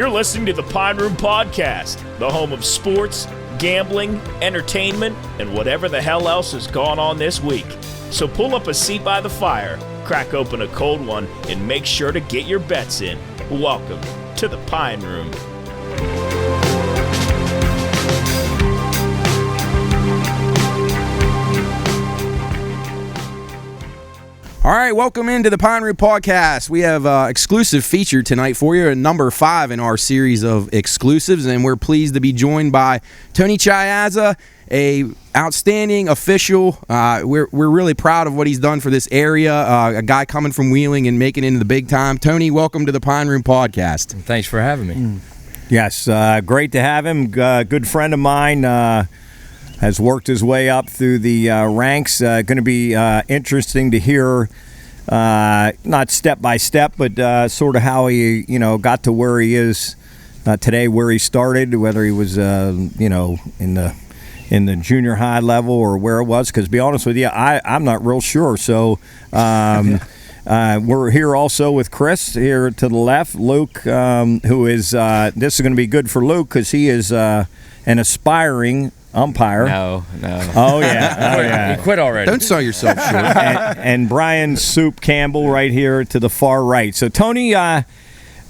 You're listening to the Pine Room Podcast, the home of sports, gambling, entertainment, and whatever the hell else has gone on this week. So pull up a seat by the fire, crack open a cold one, and make sure to get your bets in. Welcome to the Pine Room. All right, welcome into the Pine Room Podcast. We have an exclusive feature tonight for you, number 5 in our series of exclusives, and we're pleased to be joined by Tony Chiazza, a outstanding official. We're really proud of what he's done for this area, a guy coming from Wheeling and making it into the big time. Tony, welcome to the Pine Room Podcast. Thanks for having me. Yes, great to have him. Good friend of mine. Has worked his way up through the ranks. Going to be interesting to hear, not step by step, but sort of how he, got to where he is today, where he started, whether he was, in the junior high level or where it was. Because to be honest with you, I'm not real sure. So we're here also with Chris here to the left, Luke, who is. This is going to be good for Luke because he is an aspiring umpire. No. Oh yeah. He quit already. Don't sell yourself short. and Brian Soup Campbell right here to the far right. So Tony,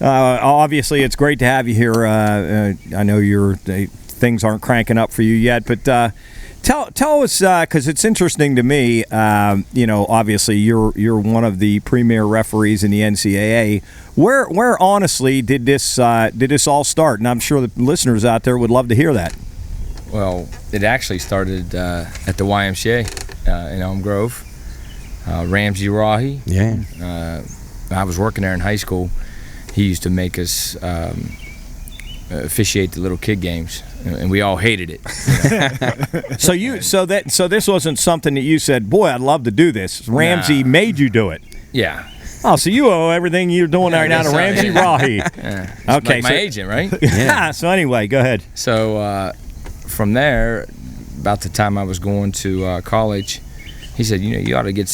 obviously it's great to have you here. I know things aren't cranking up for you yet, but tell us because it's interesting to me. Obviously you're one of the premier referees in the NCAA. Where honestly did this all start? And I'm sure the listeners out there would love to hear that. Well, it actually started at the YMCA in Elm Grove. Ramsey Rahi. Yeah. I was working there in high school. He used to make us officiate the little kid games, and we all hated it. So this wasn't something that you said, boy, I'd love to do this. Ramsey made you do it. Yeah. Oh, so you owe everything you're doing right now to Ramsey Rahi. Yeah. Okay, like my agent, right? Yeah. So anyway, go ahead. So from there, about the time I was going to college, he said, you ought to get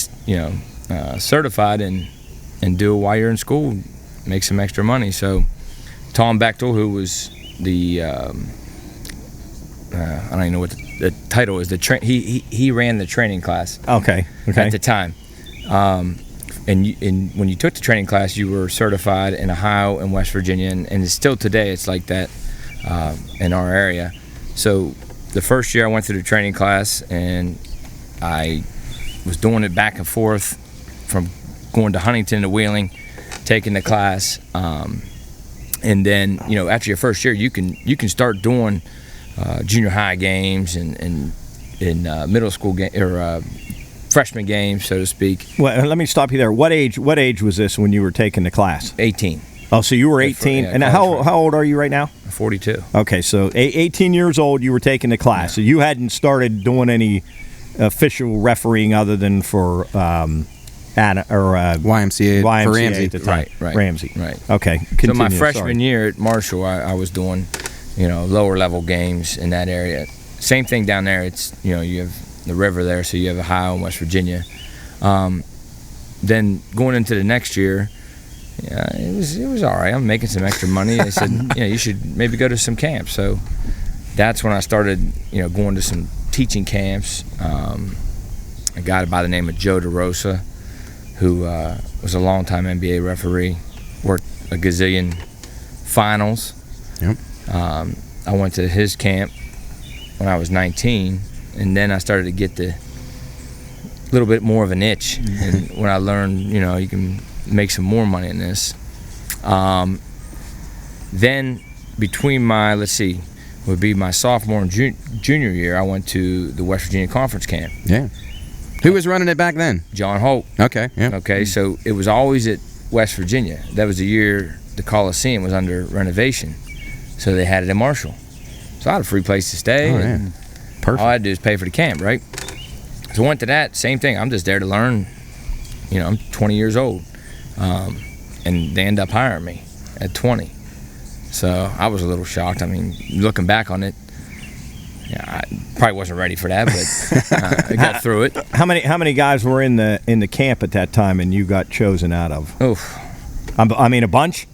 certified and do it while you're in school, make some extra money. So Tom Bechtel, who was the I don't even know what the title is. He ran the training class. Okay. At the time, and when you took the training class, you were certified in Ohio and West Virginia, and it's still today it's like that in our area. So the first year I went through the training class, and I was doing it back and forth from going to Huntington to Wheeling, taking the class, and then after your first year you can start doing junior high games and middle school or freshman games, so to speak. Well, let me stop you there. What age was this when you were taking the class? 18. Oh, so you were 18. And how old are you right now? 42. Okay, so 18 years old, you were taking the class. Yeah. So you hadn't started doing any official refereeing other than for YMCA for Ramsey at the time. Right. Ramsey. Right. Okay. Continue. So my freshman year at Marshall, I was doing, lower level games in that area. Same thing down there. It's you have the river there, so you have Ohio and West Virginia. Then going into the next year. Yeah, it was all right. I'm making some extra money. They said, you should maybe go to some camps. So that's when I started, going to some teaching camps. A guy by the name of Joe DeRosa, who was a longtime NBA referee, worked a gazillion finals. Yep. I went to his camp when I was 19, and then I started to get the little bit more of an itch. And when I learned, you can make some more money in this. Then between would be my sophomore and junior year, I went to the West Virginia Conference camp. Yeah. Who was running it back then? John Holt. Okay. Yeah. Okay, so it was always at West Virginia. That was the year the Coliseum was under renovation, so they had it in Marshall. So I had a free place to stay. Oh, yeah. Perfect. All I had to do is pay for the camp, right? So I went to that, same thing. I'm just there to learn. I'm 20 years old. And they end up hiring me at 20. So I was a little shocked. I mean, looking back on it, I probably wasn't ready for that, but I got through it. How many guys were in the camp at that time, and you got chosen out of? Oof. I mean, a bunch.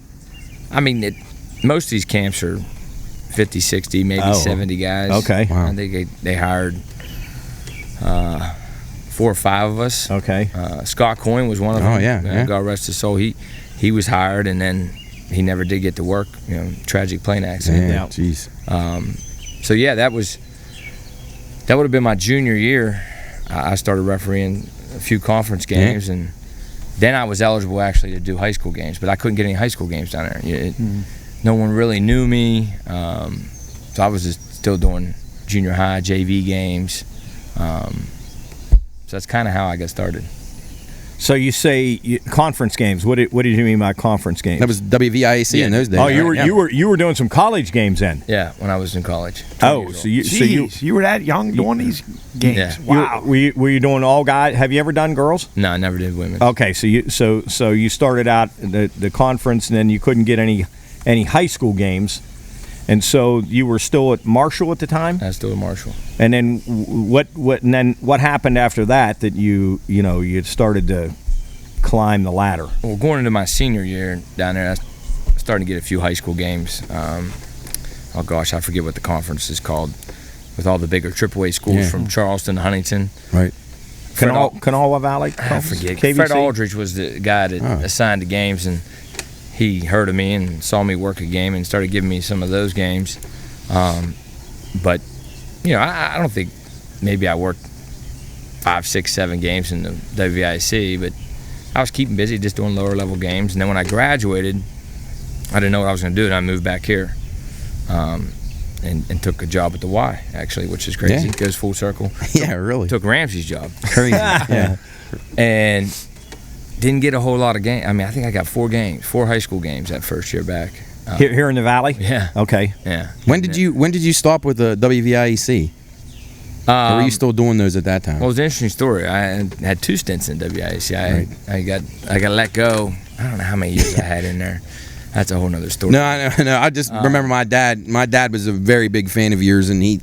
I mean, most of these camps are 50, 60, maybe 70 guys. Okay. Wow. I think they hired 4 or 5 of us. Okay. Scott Coyne was one of them. Oh, yeah. God rest his soul. He was hired, and then he never did get to work. Tragic plane accident. Yeah, jeez. So yeah, that would have been my junior year. I started refereeing a few conference games, and then I was eligible actually to do high school games, but I couldn't get any high school games down there. No one really knew me, so I was just still doing junior high JV games. So that's kind of how I got started. So you say conference games. What did you mean by conference games? That was WVIAC in those days. Oh, you were doing some college games then. Yeah, when I was in college. Oh, so you were that young doing these games? Yeah. Wow. were you doing all guys? Have you ever done girls? No, I never did women. Okay, so you started out the conference, and then you couldn't get any high school games, and so you were still at Marshall at the time. I was still at Marshall. And then what happened after that you started to climb the ladder? Well, going into my senior year down there, I was starting to get a few high school games. Oh gosh, I forget what the conference is called, with all the bigger AAA schools from Charleston, Huntington. Right. Kanawha Valley. I forget. KVC? Fred Aldridge was the guy that assigned the games, and he heard of me and saw me work a game and started giving me some of those games. But I don't think maybe I worked 5, 6, 7 games in the WVIC, but I was keeping busy just doing lower level games. And then when I graduated, I didn't know what I was going to do, and I moved back here and took a job at the Y, actually, which is crazy. It goes full circle. Yeah, really. Took Ramsey's job. Crazy. Yeah. And didn't get a whole lot of games. I mean, I think I got 4 high school games that first year back. Here in the Valley? Yeah. Okay. Yeah. When did you stop with the WVIEC? Or were you still doing those at that time? Well, it was an interesting story. I had 2 stints in WIAC. I got let go. I don't know how many years I had in there. That's a whole nother story. No, I just remember my dad. My dad was a very big fan of yours, and he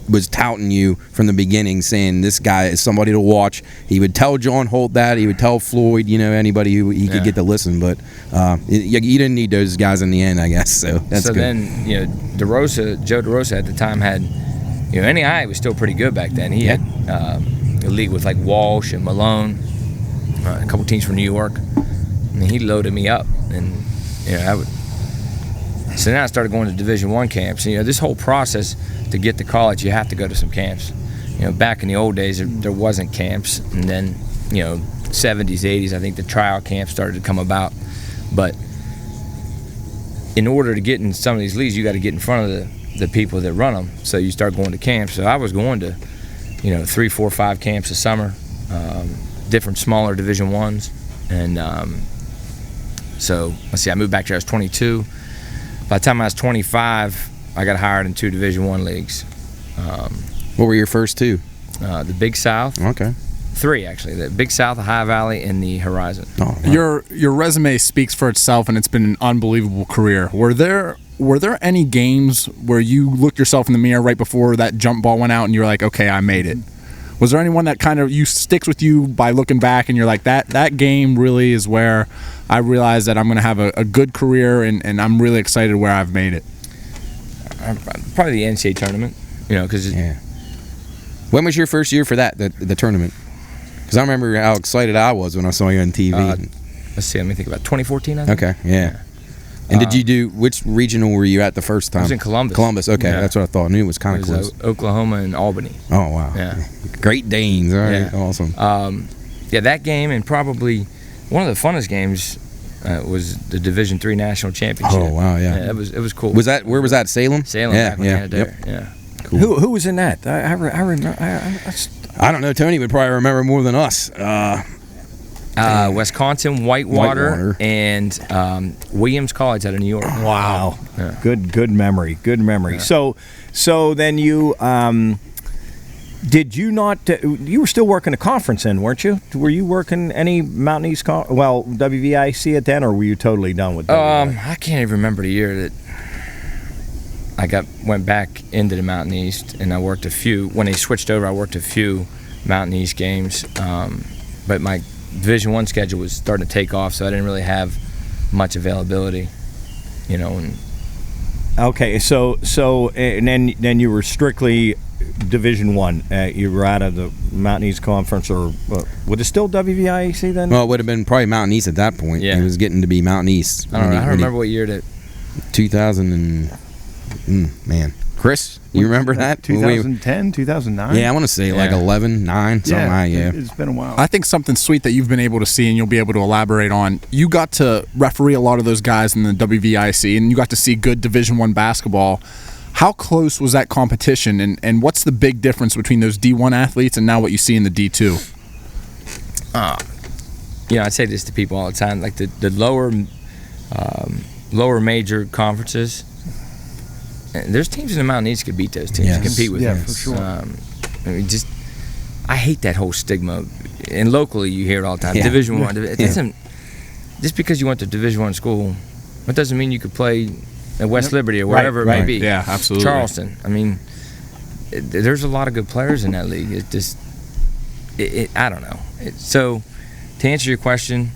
was touting you from the beginning, saying this guy is somebody to watch. He would tell John Holt that. He would tell Floyd, anybody who he could get to listen. But you didn't need those guys in the end, I guess. So that's good. Then, Joe DeRosa at the time had, NAI was still pretty good back then. He had a league with like Walsh and Malone, a couple teams from New York. And he loaded me up, and So then I started going to Division I camps. And, this whole process to get to college, you have to go to some camps. Back in the old days, there wasn't camps. And then, 70s, 80s, I think the trial camps started to come about. But in order to get in some of these leagues, you got to get in front of the people that run them. So you start going to camps. So I was going to, 3, 4, 5 camps a summer, different smaller Division I's. And so, let's see, I moved back here, I was 22. By the time I was 25, I got hired in 2 Division I leagues. What were your first 2? The Big South. Okay. 3, actually. The Big South, the High Valley, and the Horizon. Oh, wow. Your resume speaks for itself, and it's been an unbelievable career. Were there any games where you looked yourself in the mirror right before that jump ball went out and you were like, okay, I made it? Was there anyone that kind of sticks with you by looking back and you're like, that game really is where I realized that I'm going to have a good career and I'm really excited where I've made it? Probably the NCAA tournament, because When was your first year for that, the tournament? Because I remember how excited I was when I saw you on TV. Let's see, let me think about 2014, I think. Okay, yeah. And did you do, which regional were you at the first time? I was in Columbus. Columbus, okay, Yeah. that's what I thought. I knew it was kind It of was close. Oklahoma and Albany. Oh, wow. Yeah. Great Danes, all right, Yeah. awesome. That game, and probably one of the funnest games was the Division III National Championship. Oh, wow, yeah. It was cool. Where was that, Salem? Salem, Yeah, back when I had yep. there. Yeah. Cool. Who was in that? I remember. I don't know. Tony would probably remember more than us. Wisconsin, Whitewater, and Williams College out of New York. Wow. Yeah. Good memory. Good memory. Yeah. So then you did you not? You were still working a conference then, weren't you? Were you working any Mountain East? WVIC at then, or were you totally done with? I can't even remember the year that I went back into the Mountain East, and I worked a few. When they switched over, I worked a few Mountain East games, but my Division I schedule was starting to take off, so I didn't really have much availability, and Okay, so and then you were strictly Division One. You were out of the Mountain East Conference, or was it still WVIAC then? Well, it would have been probably Mountain East at that point. Yeah. It was getting to be Mountain East. I don't remember what year that. 2000 and man, Chris, you remember that? 2010, 2009? Yeah, I want to say like 11, 9, something like that. It's been a while. I think something sweet that you've been able to see and you'll be able to elaborate on. You got to referee a lot of those guys in the WVIC, and you got to see good Division I basketball. How close was that competition, and what's the big difference between those D1 athletes and now what you see in the D2? I say this to people all the time, like the lower major conferences, and there's teams in the Mountain East could beat those teams, Yes. compete with them. For sure. I hate that whole stigma, and locally you hear it all the time. Yeah. Division I, it doesn't. Just because you went to Division I school, that doesn't mean you could play at West Liberty or wherever it may be. Yeah, absolutely. Charleston. I mean, there's a lot of good players in that league. It just, I don't know. So, to answer your question,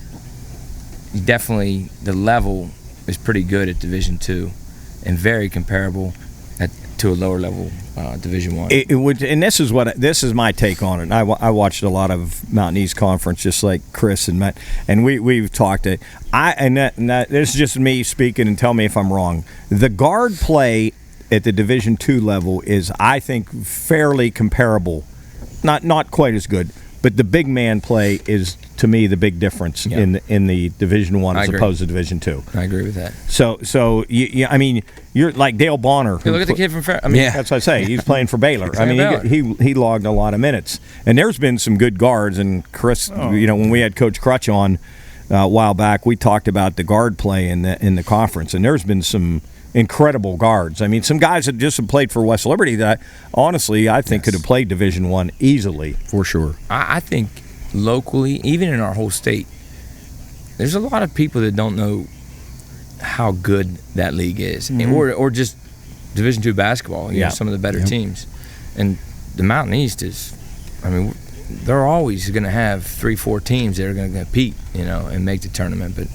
definitely the level is pretty good at Division II, and very comparable to a lower level Division I. It would, and this is my take on it. I watched a lot of Mountain East Conference, just like Chris and Matt, and we've talked it. This is just me speaking, and tell me if I'm wrong. The guard play at the Division II level is, I think, fairly comparable. Not quite as good, but the big man play is, to me, the big difference in the Division I as opposed to Division II. I agree with that. So I mean, you're like Dale Bonner. Hey, look at the kid from Fair. That's what I say. He's playing for Baylor. I mean, he logged a lot of minutes, and there's been some good guards. And Chris, when we had Coach Crutch on a while back, we talked about the guard play in the conference, and there's been some incredible guards. I mean, some guys that just have played for West Liberty that, honestly, I think could have played Division I easily. For sure. I think locally, even in our whole state, there's a lot of people that don't know how good that league is, or just Division II basketball. You know, some of the better teams, and the Mountain East is. I mean, they're always going to have 3-4 teams that are going to compete, and make the tournament, but.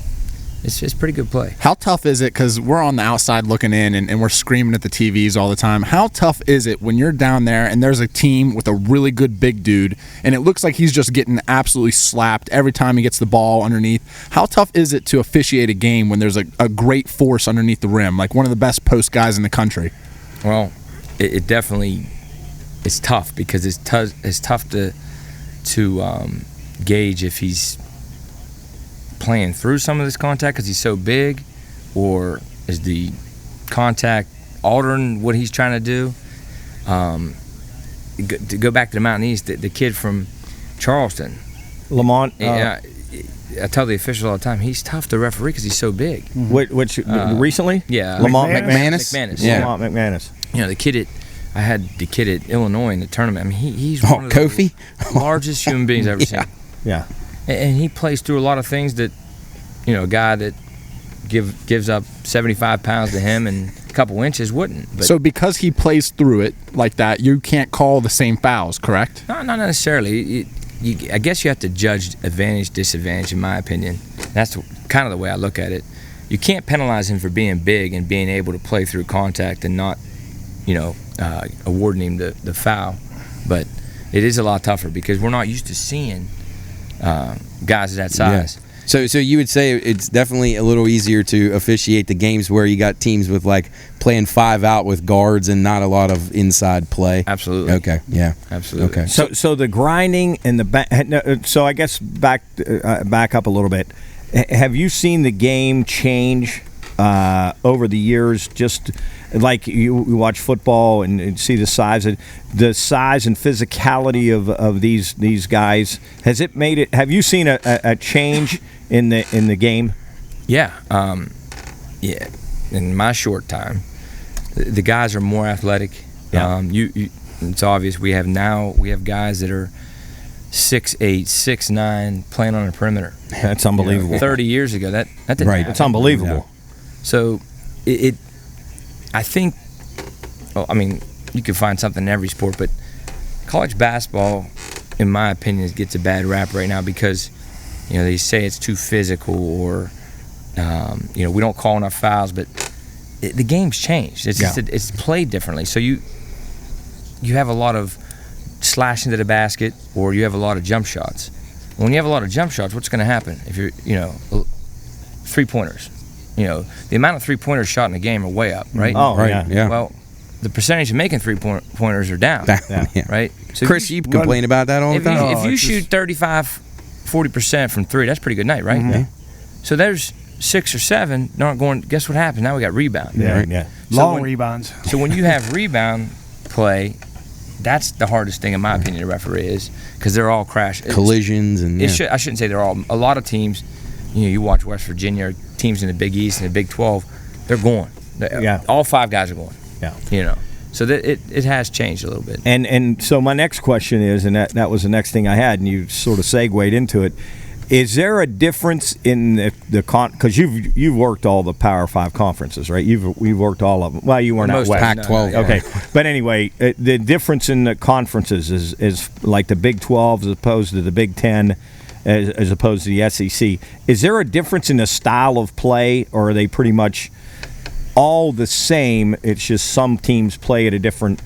It's just pretty good play. How tough is it, because we're on the outside looking in and we're screaming at the TVs all the time, how tough is it when you're down there and there's a team with a really good big dude and it looks like he's just getting absolutely slapped every time he gets the ball underneath? How tough is it to officiate a game when there's a great force underneath the rim, like one of the best post guys in the country? Well, it definitely is tough, because it's tough to gauge if he's playing through some of this contact because he's so big, or is the contact altering what he's trying to do? To go back to the Mountain East, the kid from Charleston, Lamont. I tell the officials all the time, he's tough to referee because he's so big. Which recently? Yeah, Lamont McManus. Yeah. Lamont McManus. The kid I had the kid at Illinois in the tournament. I mean, he's one of the Kofi? largest human beings I've ever seen. Yeah. And he plays through a lot of things that, a guy that gives up 75 pounds to him and a couple inches wouldn't. But so because he plays through it like that, you can't call the same fouls, correct? not necessarily. I guess you have to judge advantage, disadvantage, in my opinion. That's kind of the way I look at it. You can't penalize him for being big and being able to play through contact and not, awarding him the foul. But it is a lot tougher because we're not used to seeing guys of that size. Yeah. So you would say it's definitely a little easier to officiate the games where you got teams with like playing 5 out with guards and not a lot of inside play. Absolutely. Okay. Yeah. Absolutely. Okay. So the grinding and the back. So I guess back up a little bit. Have you seen the game change over the years? Just like you watch football and see the size and physicality of these guys. Has it made it? Have you seen a change in the game? Yeah. Yeah. In my short time, the guys are more athletic. Yeah. It's obvious we have guys that are 6'8", 6'9", playing on the perimeter. That's unbelievable. 30 years ago, that didn't happen. It's unbelievable. So I think, you can find something in every sport, but college basketball, in my opinion, gets a bad rap right now because, they say it's too physical or, we don't call enough fouls, but the game's changed. It's just, it's played differently. So you have a lot of slashing to the basket, or you have a lot of jump shots. When you have a lot of jump shots, what's going to happen? If you're, 3-pointers, the amount of 3-pointers shot in a game are way up, right? Oh, right. Yeah. Well, the percentage of making 3-pointers are down, right? So Chris, you complain about that all the time. If you shoot 35-40% from 3, that's a pretty good night, right? Mm-hmm. So there's 6 or 7 aren't going. Guess what happens? Now we got rebound. Long rebounds. So when you have rebound play, that's the hardest thing in my opinion to referee is because they're all collisions and I shouldn't say they're all. A lot of teams, you watch West Virginia, or teams in the Big East and the Big 12, they're going. All 5 guys are going. Yeah. So that it has changed a little bit. And so my next question is, and that was the next thing I had, and you sort of segued into it. Is there a difference in the because you've worked all the Power 5 conferences, right? We've worked all of them. Well, you weren't out west. Pac-12. No, Okay, but anyway, the difference in the conferences is like the Big 12 as opposed to the Big 10, as opposed to the SEC. Is there a difference in the style of play, or are they pretty much all the same? It's just some teams play at a different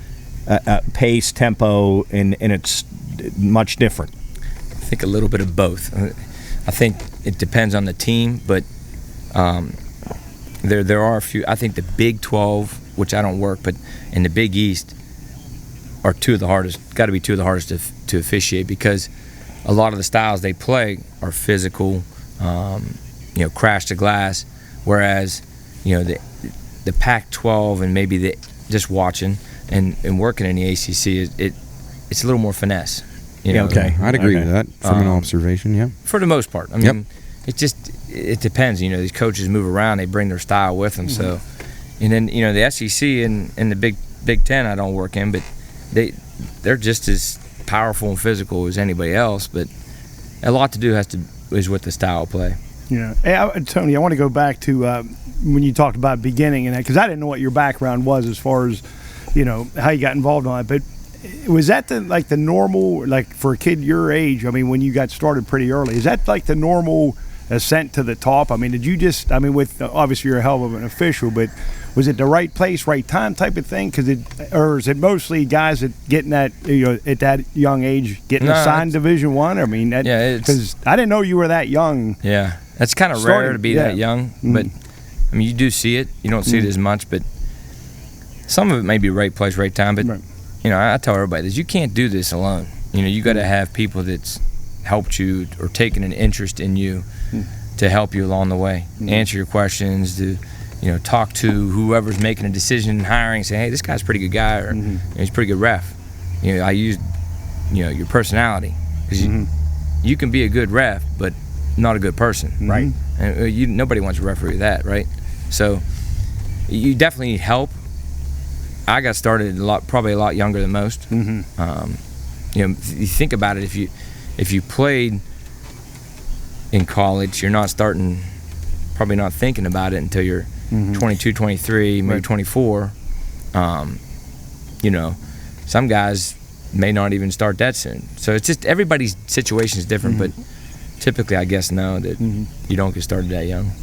pace, tempo, and it's much different. I think a little bit of both. I think it depends on the team, but there are a few. I think the Big 12, which I don't work, but in the Big East, are two of the hardest. Got to be two of the hardest to officiate because a lot of the styles they play are physical, crash to glass. Whereas, the Pac-12 and maybe just watching and working in the ACC, it's a little more finesse. I'd agree with that from an observation. Yeah, for the most part. I mean, it depends. These coaches move around; they bring their style with them. So, and then the SEC and the Big 10 I don't work in, but they're just as powerful and physical as anybody else. But a lot to do is with the style of play. Yeah, hey, Tony, I want to go back to when you talked about beginning and that, because I didn't know what your background was as far as how you got involved on it, but. Was that the normal, like for a kid your age, I mean, when you got started pretty early, is that like the normal ascent to the top? I mean, did you just, with obviously you're a hell of an official, but was it the right place, right time type of thing? Or is it mostly guys that getting that, at that young age, getting assigned Division I? I mean, because I didn't know you were that young. Yeah, that's kind of rare to be that young, but I mean, you do see it. You don't see it as much, but some of it may be right place, right time, but. Right. I tell everybody this: you can't do this alone. You got to have people that's helped you or taken an interest in you to help you along the way, answer your questions, to talk to whoever's making a decision, hiring, say, hey, this guy's a pretty good guy, or he's a pretty good ref. I use your personality because you can be a good ref, but not a good person, right? And nobody wants to referee that, right? So you definitely need help. I got started probably a lot younger than most. You think about it, if you played in college, you're not probably not thinking about it until you're 22, 23, maybe 24. Some guys may not even start that soon. So it's just everybody's situation is different, but typically I guess that you don't get started that young.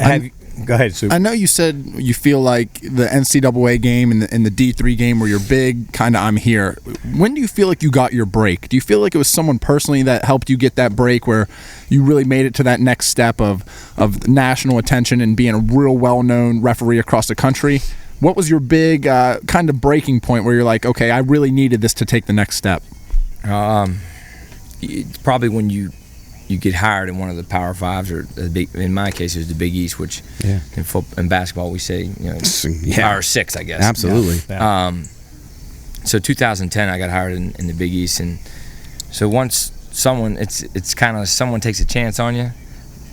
Go ahead, Sue. I know you said you feel like the NCAA game and the D3 game where you're big, kind of I'm here. When do you feel like you got your break? Do you feel like it was someone personally that helped you get that break where you really made it to that next step of national attention and being a real well-known referee across the country? What was your big kind of breaking point where you're like, okay, I really needed this to take the next step? It's probably when you get hired in one of the Power 5s, or in my case, it was the Big East, which in basketball we say, Power 6, I guess. Absolutely. So 2010, I got hired in the Big East, and so once it's kind of someone takes a chance on you,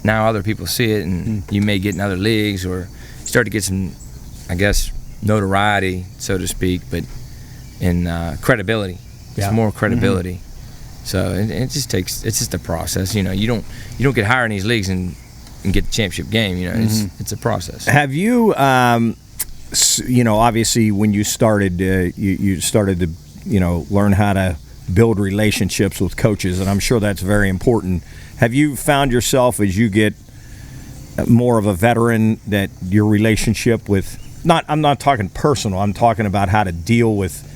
now other people see it, and you may get in other leagues or start to get some, I guess, notoriety, so to speak, but in credibility. It's more credibility. So it's just a process. You don't get hired in these leagues and get the championship game. It's a process. Have you, obviously when you started, you started to, learn how to build relationships with coaches, and I'm sure that's very important. Have you found yourself as you get more of a veteran that your relationship with I'm not talking personal. I'm talking about how to deal with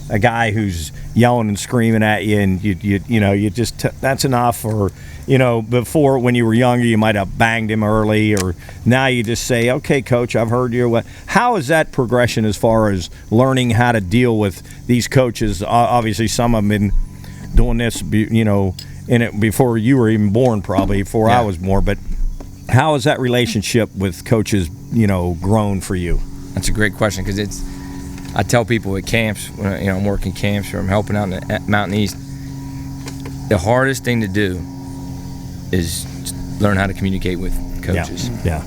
a guy who's yelling and screaming at you, and you just that's enough. Or before, when you were younger, you might have banged him early, or now you just say, "Okay, coach, I've heard you." How is that progression as far as learning how to deal with these coaches? Obviously, some of them been doing this, in it before you were even born, probably before I was born. But how has that relationship with coaches, grown for you? That's a great question, because I tell people at camps, when I'm working camps or I'm helping out in the Mountain East, the hardest thing to do is learn how to communicate with coaches. Yeah.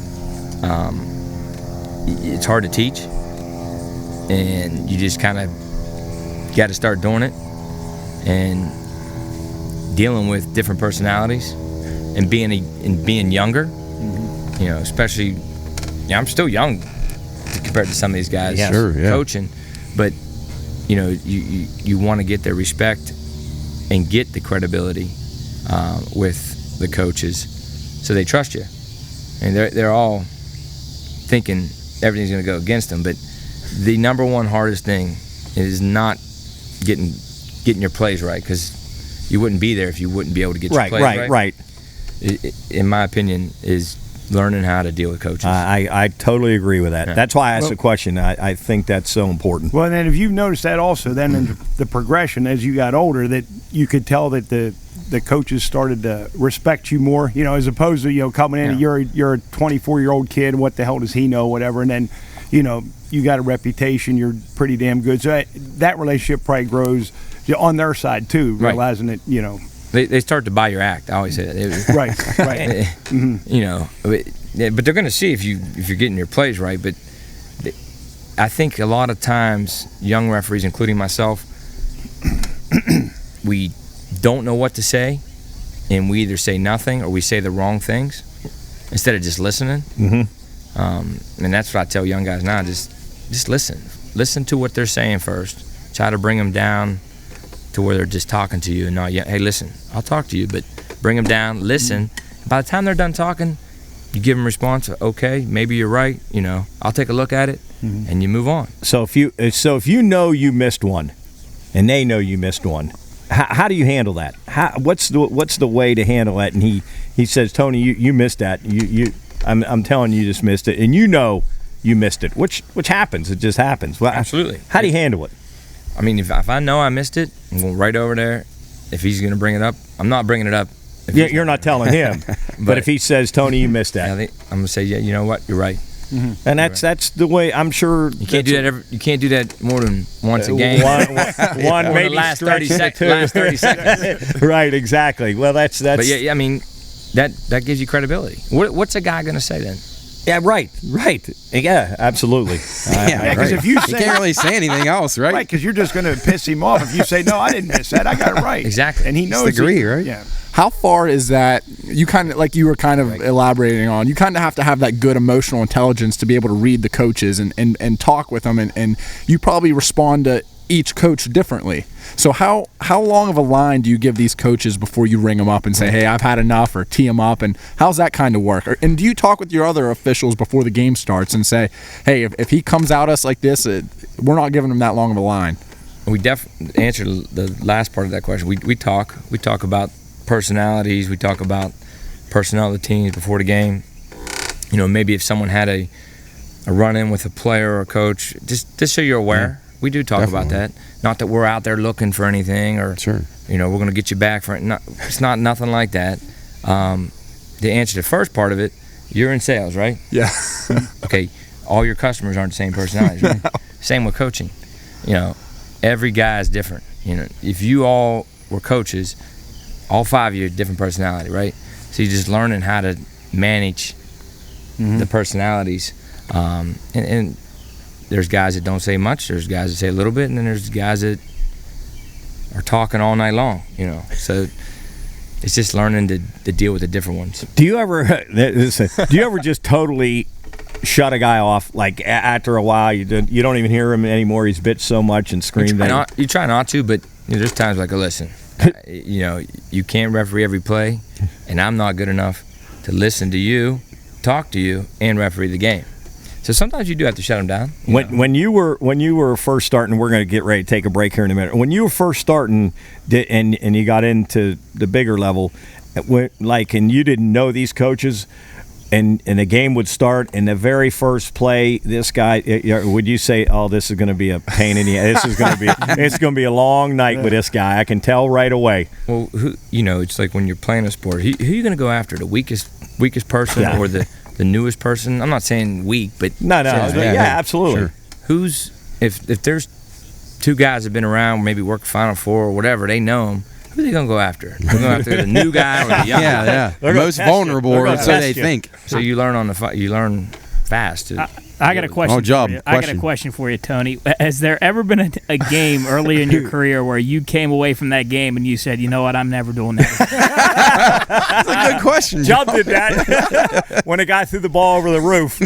It's hard to teach, and you just kind of got to start doing it and dealing with different personalities and being younger. Especially, I'm still young compared to some of these guys coaching, but you want to get their respect and get the credibility with the coaches, so they trust you. And they're all thinking everything's going to go against them, but the number one hardest thing is not getting your plays right, because you wouldn't be there if you wouldn't be able to get your plays right. Right. In my opinion, is learning how to deal with coaches. I totally agree with that. Yeah. That's why I asked the question. I think that's so important. Well, and then if you've noticed that also, then in the progression as you got older, that you could tell that the coaches started to respect you more, as opposed to, coming in, you're a 24-year-old kid, what the hell does he know, whatever, and then, you got a reputation, you're pretty damn good. So that relationship probably grows on their side too, realizing that, They start to buy your act. I always say that. Right. Mm-hmm. But they're going to see if you're getting your plays right. But I think a lot of times, young referees, including myself, we don't know what to say, and we either say nothing or we say the wrong things instead of just listening. Mm-hmm. And that's what I tell young guys now: just listen. Listen to what they're saying first. Try to bring them down to where they're just talking to you and not, hey, listen, I'll talk to you, but bring them down, listen. By the time they're done talking, you give them a response, okay, maybe you're right, I'll take a look at it, and you move on. So if you know you missed one, and they know you missed one, how do you handle that? What's the way to handle that? And he says, Tony, you missed that. I'm telling you, just missed it, and you missed it, which happens. It just happens. Well, absolutely. How do you handle it? I mean, if I know I missed it, I'm going right over there. If he's going to bring it up, I'm not bringing it up. You're not telling him. but if he says, Tony, you missed that. I'm going to say, yeah, you know what? You're right. Mm-hmm. And that's the way, I'm sure. You can't do that you can't do that more than once a game. One maybe the last 30 seconds. Right, exactly. Well, that's. But yeah, I mean, that gives you credibility. What's a guy going to say then? Yeah, right. Yeah, absolutely. Because if you say, you can't really say anything else, right? Right, because you're just going to piss him off if you say, no, I didn't miss that. I got it right. Exactly. And he knows agree, right? Yeah. How far is that? You kind of, like you were kind of elaborating on, you kind of have to have that good emotional intelligence to be able to read the coaches and talk with them, and you probably respond to each coach differently. So how long of a line do you give these coaches before you ring them up and say, hey, I've had enough, or tee them up, and how's that kind of work? And do you talk with your other officials before the game starts and say, hey, if he comes at us like this, we're not giving him that long of a line? We definitely answer the last part of that question. We talk about personalities. We talk about personnel of the teams before the game. Maybe if someone had a run-in with a player or a coach, just so you're aware. Yeah. We do talk about that. Not that we're out there looking for anything, or we're going to get you back for it. It's not nothing like that. To answer the first part of it, you're in sales, right? Yeah. Okay. All your customers aren't the same personalities, right? Same with coaching. Every guy is different. If you all were coaches, all five of you are different personality, right? So you're just learning how to manage the personalities, and there's guys that don't say much, there's guys that say a little bit, and then there's guys that are talking all night long, So it's just learning to deal with the different ones. Do you ever just totally shut a guy off, like after a while you don't even hear him anymore, he's bitched so much and screamed you try not to, but there's times like, listen, you can't referee every play, and I'm not good enough to listen to you, talk to you, and referee the game. So sometimes you do have to shut them down. When you were first starting, we're going to get ready to take a break here in a minute. When you were first starting, and you got into the bigger level, and you didn't know these coaches, and the game would start, and the very first play, this guy, would you say, "Oh, this is going to be a pain in the ass. It's going to be a long night with this guy. I can tell right away." Well, it's like when you're playing a sport, who are you going to go after? The weakest person or the newest person? I'm not saying weak, but no, absolutely. Sure. If there's two guys that have been around, maybe work Final Four or whatever, they know them. Who are they gonna go after? They're going after the new guy or the young guy? Yeah. The most vulnerable, or so they think. So you learn you learn fast. I got a question. For you. I got a question for you, Tony. Has there ever been a game early in your career where you came away from that game and you said, "You know what? I'm never doing that." That's a good question. John did that when a guy threw the ball over the roof.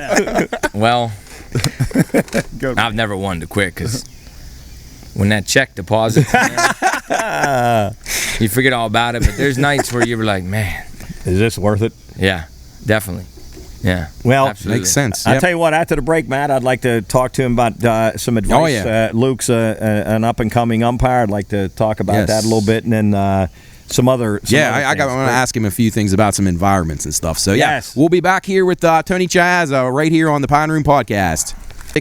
Well, I've never wanted to quit because when that check deposits, you forget all about it. But there's nights where you're like, "Man, is this worth it?" Yeah, definitely. Yeah, well, absolutely. Makes sense. I'll tell you what, after the break, Matt, I'd like to talk to him about some advice. Oh, yeah. Luke's an up-and-coming umpire. I'd like to talk about that a little bit, and then some other I want to ask him a few things about some environments and stuff. So, yes. We'll be back here with Tony Chiazza right here on the Pine Room Podcast.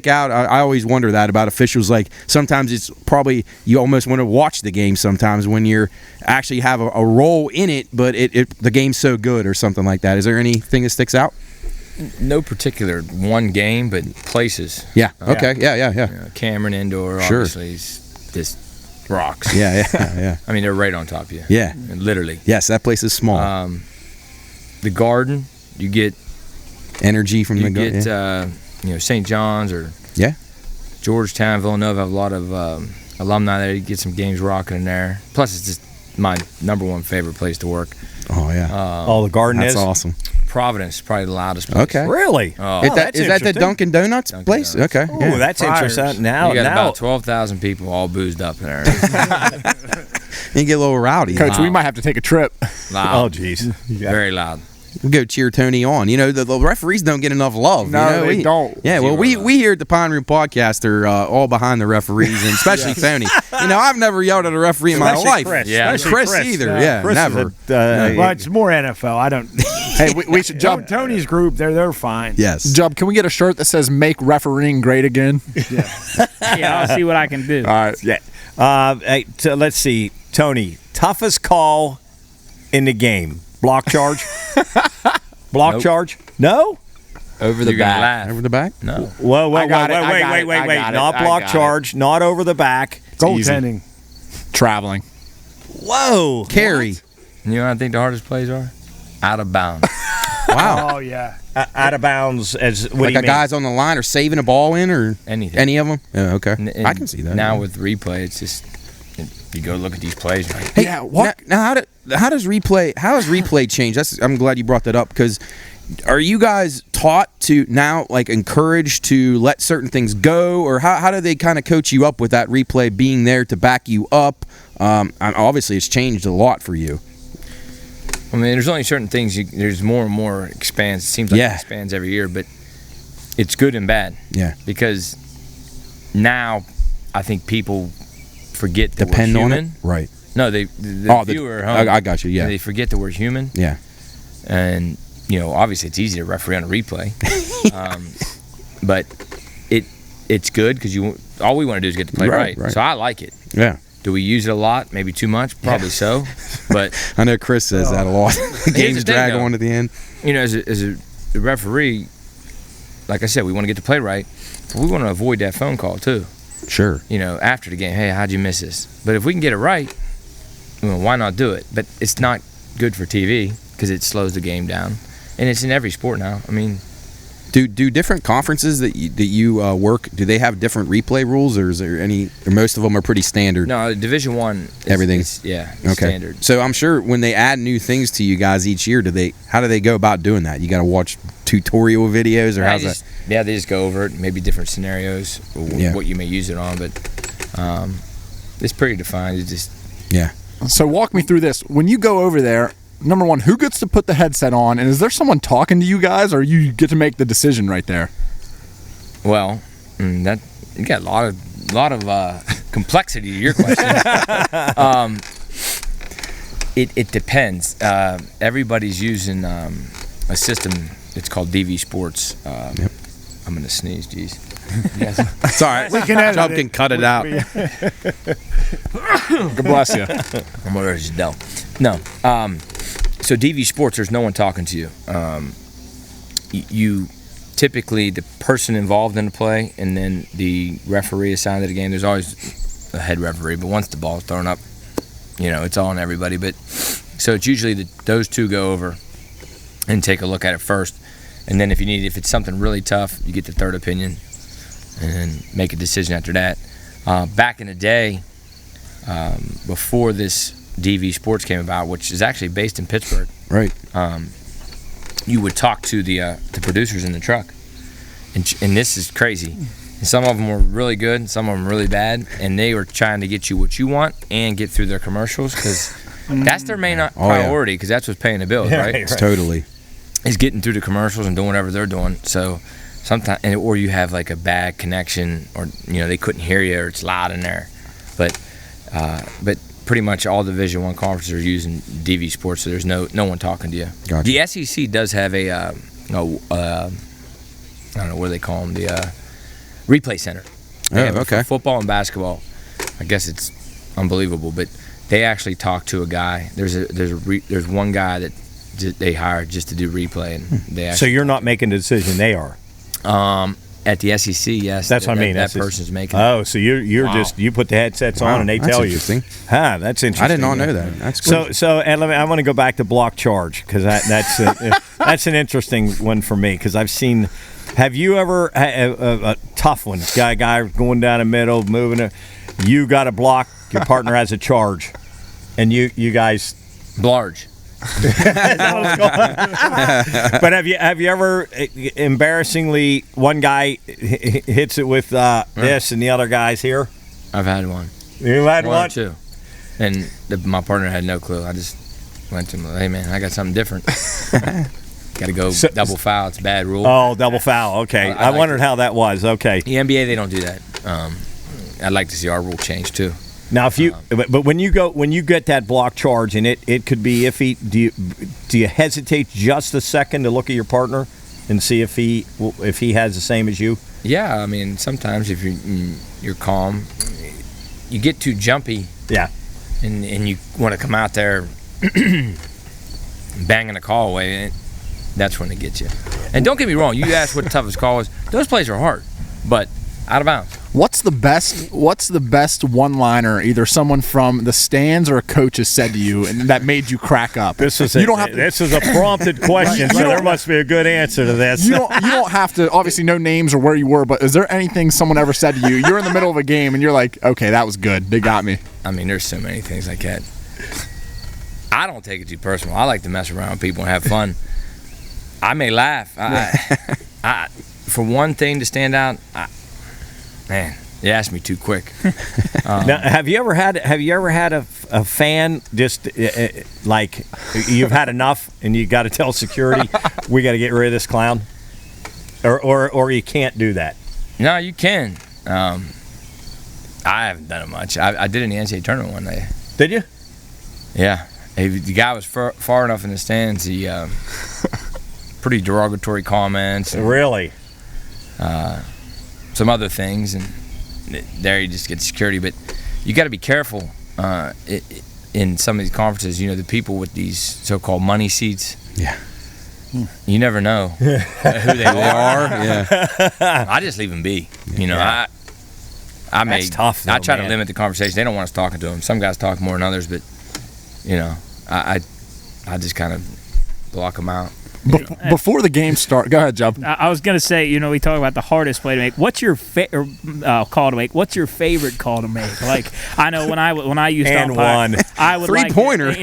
I always wonder that about officials. Like, sometimes it's probably you almost want to watch the game sometimes when you're actually have a role in it, but the game's so good or something like that. Is there anything that sticks out? No particular one game, but places. Yeah. Okay. Yeah. Cameron Indoor, obviously, just rocks. Yeah. I mean, they're right on top of you. Yeah. Literally. Yes, that place is small. The Garden, you get energy from the Garden. You get, St. John's or Georgetown, Villanova have a lot of alumni there. You get some games rocking in there. Plus, it's just my number one favorite place to work. Oh, yeah. The Garden That's is? awesome. Providence is probably the loudest place. Okay. Really? Oh, is that the Dunkin' Donuts place? Okay. Ooh, that's interesting. Now you got about 12,000 people all boozed up in there. You get a little rowdy. Coach, we might have to take a trip. Loud. Oh, jeez. Very loud. We'll go cheer Tony on. The referees don't get enough love. No, they don't. Yeah, well, we here at the Pine Room Podcast are all behind the referees, and especially Tony. I've never yelled at a referee in my life. Chris. Yeah. Chris either. Yeah, Chris never. Well, it's more NFL. I don't. Hey, we should jump. Tony's group, they're fine. Yes. Jub, can we get a shirt that says "Make refereeing great again"? Yeah, I'll see what I can do. All right. Yeah. Let's see. Tony, toughest call in the game. Block charge? Nope. Charge? No? Over the Over back. the back? No. Wait. I got Not block charge, not over the back. Goaltending. Traveling. Whoa. Carry. You know what I think the hardest plays are? Out of bounds. Wow. Oh, yeah. Out of bounds as what Like do you a mean? guy's on the line or saving a ball in or Anything. any of them? Yeah, okay. And I can see that. Now with replay, it's just you go look at these plays. You're like, Hey, Yeah, what? Now how does replay change? I'm glad you brought that up because are you guys taught to now encouraged to let certain things go, or how do they kind of coach you up with that replay being there to back you up? Obviously, it's changed a lot for you. I mean, there's only certain things. There's more and more expands. It seems like it expands every year, but it's good and bad. Yeah. Because now I think people forget that Depend we're on human. it, right? No, the viewer at home. I got you. Yeah. They forget that we're human. Yeah. And obviously it's easy to referee on a replay, but it's good because all we want to do is get to play right. So I like it. Yeah. Do we use it a lot? Maybe too much? Probably so. But I know Chris says that a lot. Games drag on to the end. as a referee, like I said, we want to get to play right. But we want to avoid that phone call too. Sure. After the game, hey, how'd you miss this? But if we can get it right, why not do it? But it's not good for TV because it slows the game down, and it's in every sport now. I mean, do different conferences that you work? Do they have different replay rules, or is there any? Or most of them are pretty standard. no, Division I, Everything. standard. So I'm sure when they add new things to you guys each year, how do they go about doing that? You got to watch tutorial videos, or how's that? Yeah, they just go over it, maybe different scenarios, what you may use it on, but it's pretty defined. It's just So walk me through this. When you go over there, number one, who gets to put the headset on, and is there someone talking to you guys, or you get to make the decision right there? Well, that you got a lot of complexity to your question. It depends. Everybody's using a system. It's called DV Sports. Yep. I'm gonna sneeze. Jeez. Yes. It's all right. We can edit Chubb it. can cut it out. God bless you. I'm gonna just dumb. No. So DV Sports, there's no one talking to you. You typically the person involved in the play, and then the referee assigned to the game. There's always a head referee, but once the ball's thrown up, it's all on everybody. But so it's usually those two go over and take a look at it first, and then if it's something really tough, you get the third opinion and then make a decision after that. Back in the day, before this DV Sports came about, which is actually based in Pittsburgh, Right. you would talk to the producers in the truck, and this is crazy. And some of them were really good, and some of them really bad, and they were trying to get you what you want and get through their commercials because that's their main priority because that's what's paying the bills, right? It's totally. Is getting through the commercials and doing whatever they're doing. So sometimes, or you have like a bad connection, or they couldn't hear you, or it's loud in there. But pretty much all Division I conferences are using DV Sports, so there's no one talking to you. Gotcha. The SEC does have a I don't know what do they call them, the replay center. They have it for football and basketball. I guess it's unbelievable, but they actually talk to a guy. There's one guy that they hired just to do replay, and they actually, So you're not making the decision; they are. At the SEC, yes. That's what I mean. That person's making. Oh, so you're Wow. just you put the headsets on and they That's tell you. interesting. That's interesting. I did not know that. That's cool. So and I want to go back to block charge because that's an interesting one for me because I've seen. Have you ever a tough one? Guy going down the middle, moving it. You got to block. Your partner has a charge, and you guys Blarge. But have you ever embarrassingly one guy hits it with this and the other guy's here? I've had one. You've had one? Or two. And my partner had no clue. I just went to him, hey man, I got something different. Got to go double foul. It's a bad rule. Oh, double foul. Okay. I wondered how that was. Okay. The NBA, they don't do that. I'd like to see our rule change too. Now, if you but when you get that block charge and it could be iffy, do you hesitate just a second to look at your partner and see if he has the same as you? Yeah, I mean sometimes if you're calm, you get too jumpy. Yeah. And you want to come out there banging a call away. That's when it gets you. And don't get me wrong, you asked what the toughest call is. Those plays are hard, but out of bounds. What's the best one-liner either someone from the stands or a coach has said to you and that made you crack up? This is a prompted question, so there must be a good answer to this. You don't have to obviously know names or where you were, but is there anything someone ever said to you? You're in the middle of a game and you're like, okay, that was good. They got me. I mean, there's so many things like that. I don't take it too personal. I like to mess around with people and have fun. I may laugh. I for one thing to stand out, man, you asked me too quick. Now, have you ever had a fan just like you've had enough and you got to tell security we got to get rid of this clown, or you can't do that? No, you can. I haven't done it much. I did it in the NCAA tournament one day. Did you? Yeah. The guy was far enough in the stands. He pretty derogatory comments. Really? Some other things, and there you just get security. But you got to be careful in some of these conferences. The people with these so-called money seats. Yeah. You never know who they are. Yeah. I just leave them be. Yeah. That's tough, though, I try to man. limit the conversation. They don't want us talking to them. Some guys talk more than others, but I just kind of block them out. Before the game starts, go ahead, Job. I was going to say, we talk about the hardest play to make. What's your call to make? What's your favorite call to make? Like, I know when I used to umpire, I would three-pointer.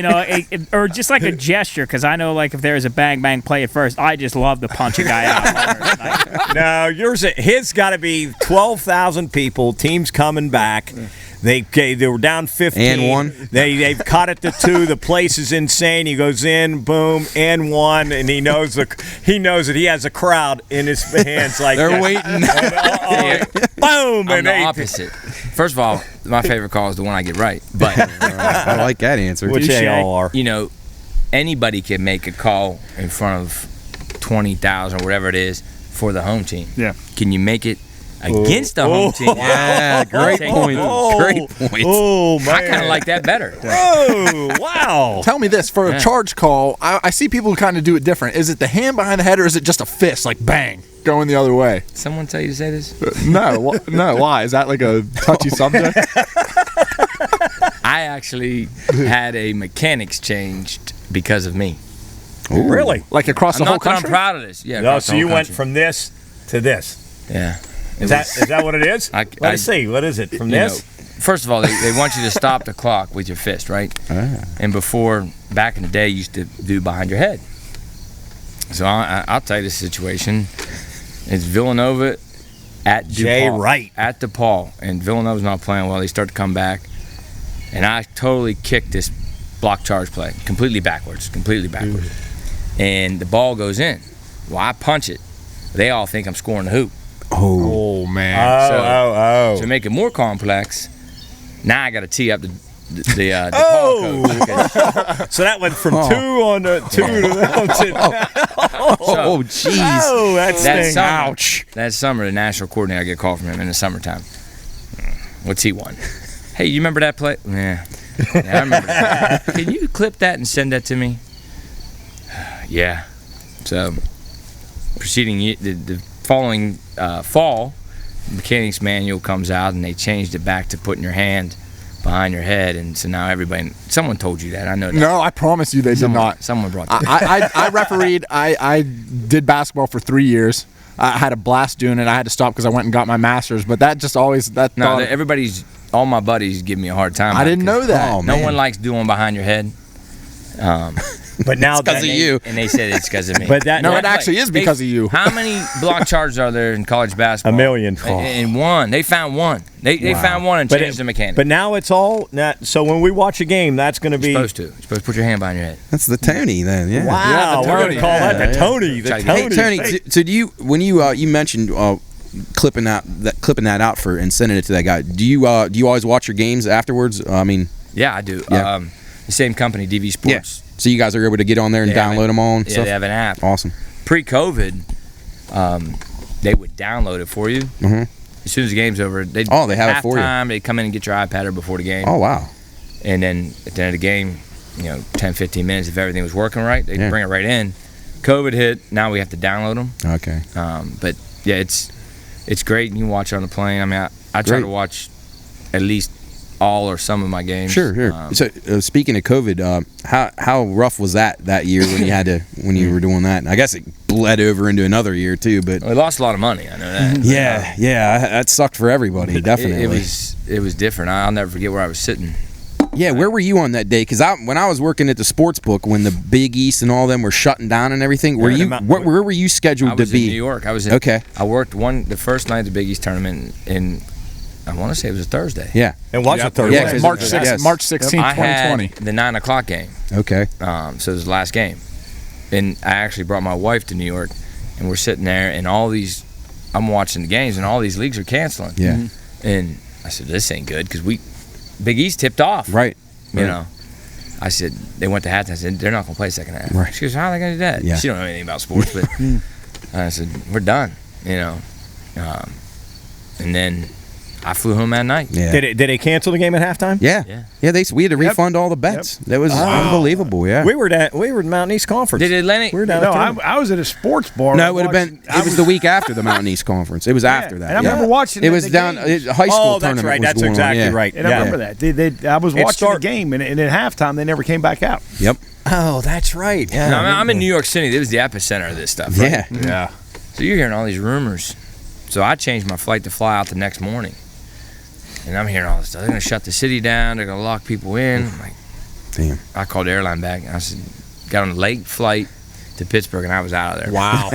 or just like a gesture, because I know like if there's a bang bang play at first, I just love to punch a guy out. No, his got to be 12,000 people. Teams coming back. They were down 15. And one. They've caught it to 2. The place is insane. He goes in, boom, and 1, and he knows that he has a crowd in his hands like They're that. waiting. Boom, I'm and the they opposite. First of all, my favorite call is the one I get right. But I like that answer. which they all are. you know, anybody can make a call in front of 20,000 or whatever it is for the home team. Yeah. Can you make it against the home team? Yeah, great Take- point. Great point. Oh man, I kind of like that better. Oh wow. Tell me this, for a charge call, I see people kind of do it different. Is it the hand behind the head, or is it just a fist, like bang, going the other way? Someone tell you to say this? No, no, why? Is that like a touchy subject? I actually had a mechanics changed because of me. Really? Like across I'm the whole not that I'm country? proud of this. Yeah. No, across so the you whole went country. from this to this. Yeah. Is that what it is? Let us see. What is it? From You this? know, first of all, they want you to stop the clock with your fist, right? And before, back in the day, you used to do behind your head. So I'll tell you the situation. It's Villanova at Jay DePaul. Wright. At DePaul. And Villanova's not playing well. They start to come back. And I totally kicked this block charge play. Completely backwards. And the ball goes in. Well, I punch it. They all think I'm scoring the hoop. Oh, man. To make it more complex, now I got to tee up the DePaul coach. So that went from 2 on to 2 to Oh, jeez. Oh, that's Ouch. That summer, the national coordinator, I get a call from him in the summertime. What's he want? Hey, you remember that play? Yeah, I remember that. Can you clip that and send that to me? Yeah. So, the following fall, the mechanics manual comes out and they changed it back to putting your hand behind your head, and so now someone told you that. I know that. No, I promise you they did not. Someone brought that. I refereed. I did basketball for 3 years. I had a blast doing it. I had to stop because I went and got my master's. But that just always all my buddies give me a hard time. I didn't know that. Oh, No man. one likes doing behind your head. But now because of you. And they said it's because of me. But that No, it actually is because of you. How many block charges are there in college basketball? 1 million. And one. They found one. They found one and changed the mechanic. But now it's all so when we watch a game, that's going to be You're supposed to put your hand behind your head. That's the Tony then. Yeah. wow. the We're going Tony. to call that the Yeah. Tony. The Hey, Tony. Hey, Tony. So do you when you mentioned clipping that out for and sending it to that guy? Do you always watch your games afterwards? I mean, Yeah, I do. Yeah. The same company, DV Sports. so you guys are able to get on there and download them all and Yeah, stuff. they have an app. Awesome. Pre-COVID, they would download it for you. Mhm. As soon as the game's over, they have it for you. They'd come in and get your iPad or before the game. Oh wow. And then at the end of the game, 10, 15 minutes, if everything was working right, they'd bring it right in. COVID hit, now we have to download them. Okay. But yeah, it's great. You can watch it on the plane. I mean, I try Great. to watch at least all or some of my games. Sure. So speaking of COVID, how rough was that year when you had to when you were doing that? I guess it bled over into another year too, but We lost a lot of money. I know that. yeah, that sucked for everybody. Definitely. It was different. I'll never forget where I was sitting. Yeah, where were you on that day? Because when I was working at the sports book, when the Big East and all them were shutting down and everything, where were you scheduled I was to be? in New York. I was in. Okay. I worked the first night of the Big East tournament in. I want to say it was a Thursday. Yeah. And watch the Thursday. Yeah, 'cause March it's- 6th, yes. March 16th, I 2020. had the 9 o'clock game. Okay. So it was the last game, and I actually brought my wife to New York, and we're sitting there, and I'm watching the games, and all these leagues are canceling. Yeah. And I said, this ain't good because Big East tipped off. Right. You know. I said, they went to halftime. I said, they're not going to play second half. Right. She goes, how are they going to do that? Yeah. She don't know anything about sports, but I said, we're done. And then I flew home that night. Yeah. Did they cancel the game at halftime? Yeah. Yeah. We had to refund all the bets. That was unbelievable. Yeah. We were at Mountain East Conference. Did Atlantic? We were down No, at I was at a sports bar. No, it would have been. It was the week after the Mountain East Conference. It was after that. And I remember watching It was the down. games. High school Oh, that's tournament. right. Was That's going exactly on. Yeah. right. And I remember that. I was watching the game, and at halftime, they never came back out. Yep. Oh, that's right. Yeah. No, I'm in New York City. It was the epicenter of this stuff. Right? Yeah. Yeah. So you're hearing all these rumors. So I changed my flight to fly out the next morning. And I'm hearing all this stuff. They're going to shut the city down. They're going to lock people in. I'm like, damn. I called the airline back. And I said, got on a late flight to Pittsburgh, and I was out of there. Wow.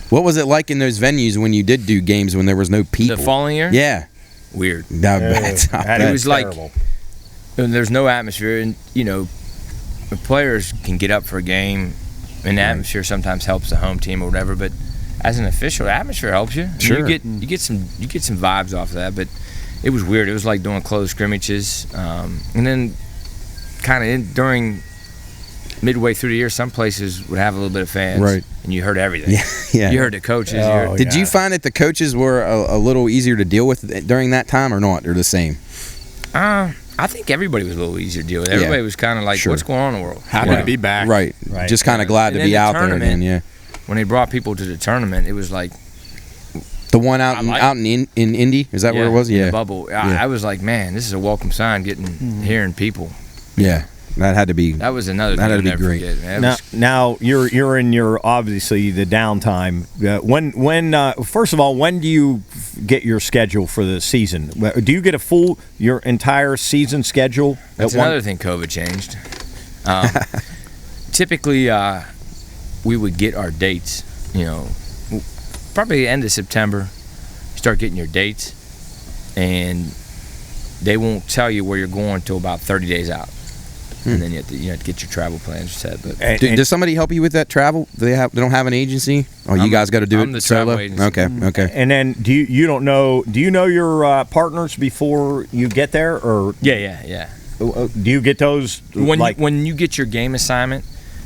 What was it like in those venues when you did do games when there was no people? The following year? Yeah. weird. It was terrible. And there's no atmosphere, and the players can get up for a game, and the atmosphere sometimes helps the home team or whatever. But as an official, the atmosphere helps you. Sure. You get some vibes off of that. But it was weird. It was like doing closed scrimmages, and then kind of during midway through the year, some places would have a little bit of fans, right? And you heard everything. Yeah. You heard the coaches. Did you find that the coaches were a little easier to deal with during that time, or not? Or the same? I think everybody was a little easier to deal with. Everybody was kind of like, what's going on in the world? Happy to be back. Right. Just kind of glad to be out there again, yeah. When they brought people to the tournament, it was like the one out in Indy. Is that where it was? Yeah, the bubble. I was like, man, this is a welcome sign. Hearing people. Yeah, that had to be. That was another. That had to be great. Now you're in your obviously the downtime. When first of all, when do you get your schedule for the season? Do you get your entire season schedule? That's another thing COVID changed. Typically, we would get our dates. Probably the end of September, you start getting your dates, and they won't tell you where you're going until about 30 days out. And then you have to get your travel plans set. But does somebody help you with that travel? They don't have an agency? Oh, you guys got to do I'm it the solo? travel agency. Okay. And then do you know your partners before you get there, or yeah. Do you get those when you get your game assignment?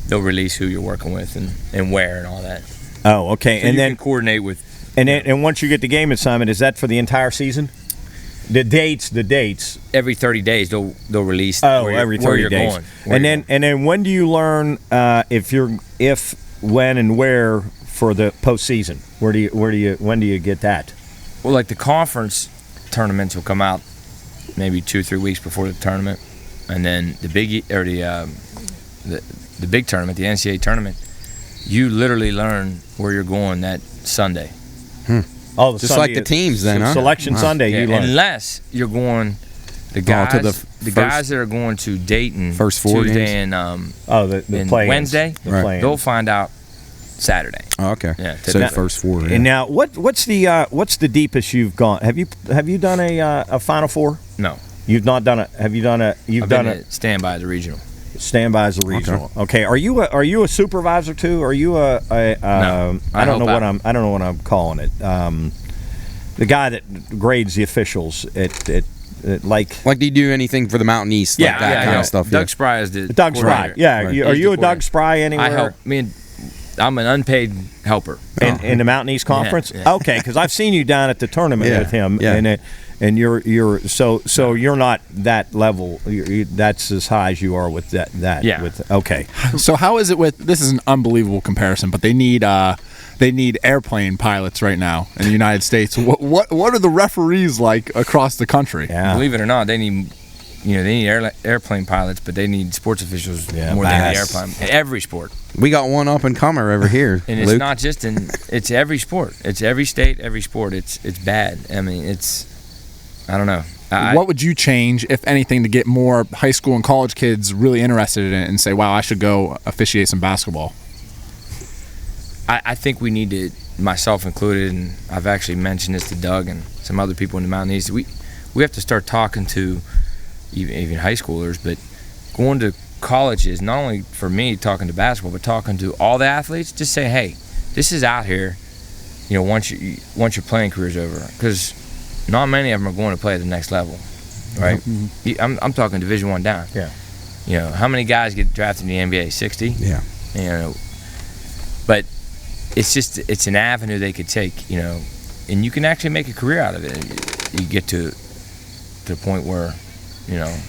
They'll release who you're working with and where and all that. Oh, okay. So and you then can coordinate with. And once you get the game assignment, is that for the entire season? The dates. Every 30 days they'll release. Every 30 where you're days. Going. And then when do you learn if, when, and where for the postseason? When do you get that? Well, like the conference tournaments will come out maybe 2-3 weeks before the tournament, and then the big big tournament, the NCAA tournament, you literally learn where you're going that Sunday. Oh, just Sunday like the teams then, huh? Selection Sunday, you learn. Unless you're going, the guys that are going to Dayton first 4 Tuesday games. and the play-ins. Wednesday, they'll find out Saturday. Oh, okay. Yeah, so first 4. Yeah. And now, what's the deepest you've gone? Have you done a Final Four? No, you've not done it. Have you done it? I've done it. Standby as a regional. Standby as a regional. Okay. Are you a supervisor too? Are you no, I don't know what I'm calling it. The guy that grades the officials at like do you do anything for the Mountain East? That kind of stuff. Doug Spry is the Doug Spry. Yeah. Right. Are you a Doug Spry anywhere? I help. I'm an unpaid helper in the Mountain East Conference. Yeah. Okay, because I've seen you down at the tournament with him, and you're so you're not that level. That's as high as you are with that. Yeah. Okay. So how is it with? This is an unbelievable comparison, but they need airplane pilots right now in the United States. What are the referees like across the country? Yeah. Believe it or not, they need. They need airplane pilots, but they need sports officials more than the airplane. In every sport. We got one up and comer over here. And it's not just it's every sport. It's every state, every sport. It's bad. I mean, I don't know. What would you change, if anything, to get more high school and college kids really interested in it and say, wow, I should go officiate some basketball? I think we need to, myself included, and I've actually mentioned this to Doug and some other people in the Mountain East, we have to start talking to even high schoolers, but going to colleges, not only for me talking to basketball, but talking to all the athletes, just say, hey, this is out here, once your playing career's over, because not many of them are going to play at the next level, right? Mm-hmm. I'm talking Division I down. Yeah. How many guys get drafted in the NBA? 60? Yeah. But it's an avenue they could take, and you can actually make a career out of it. You get to the point where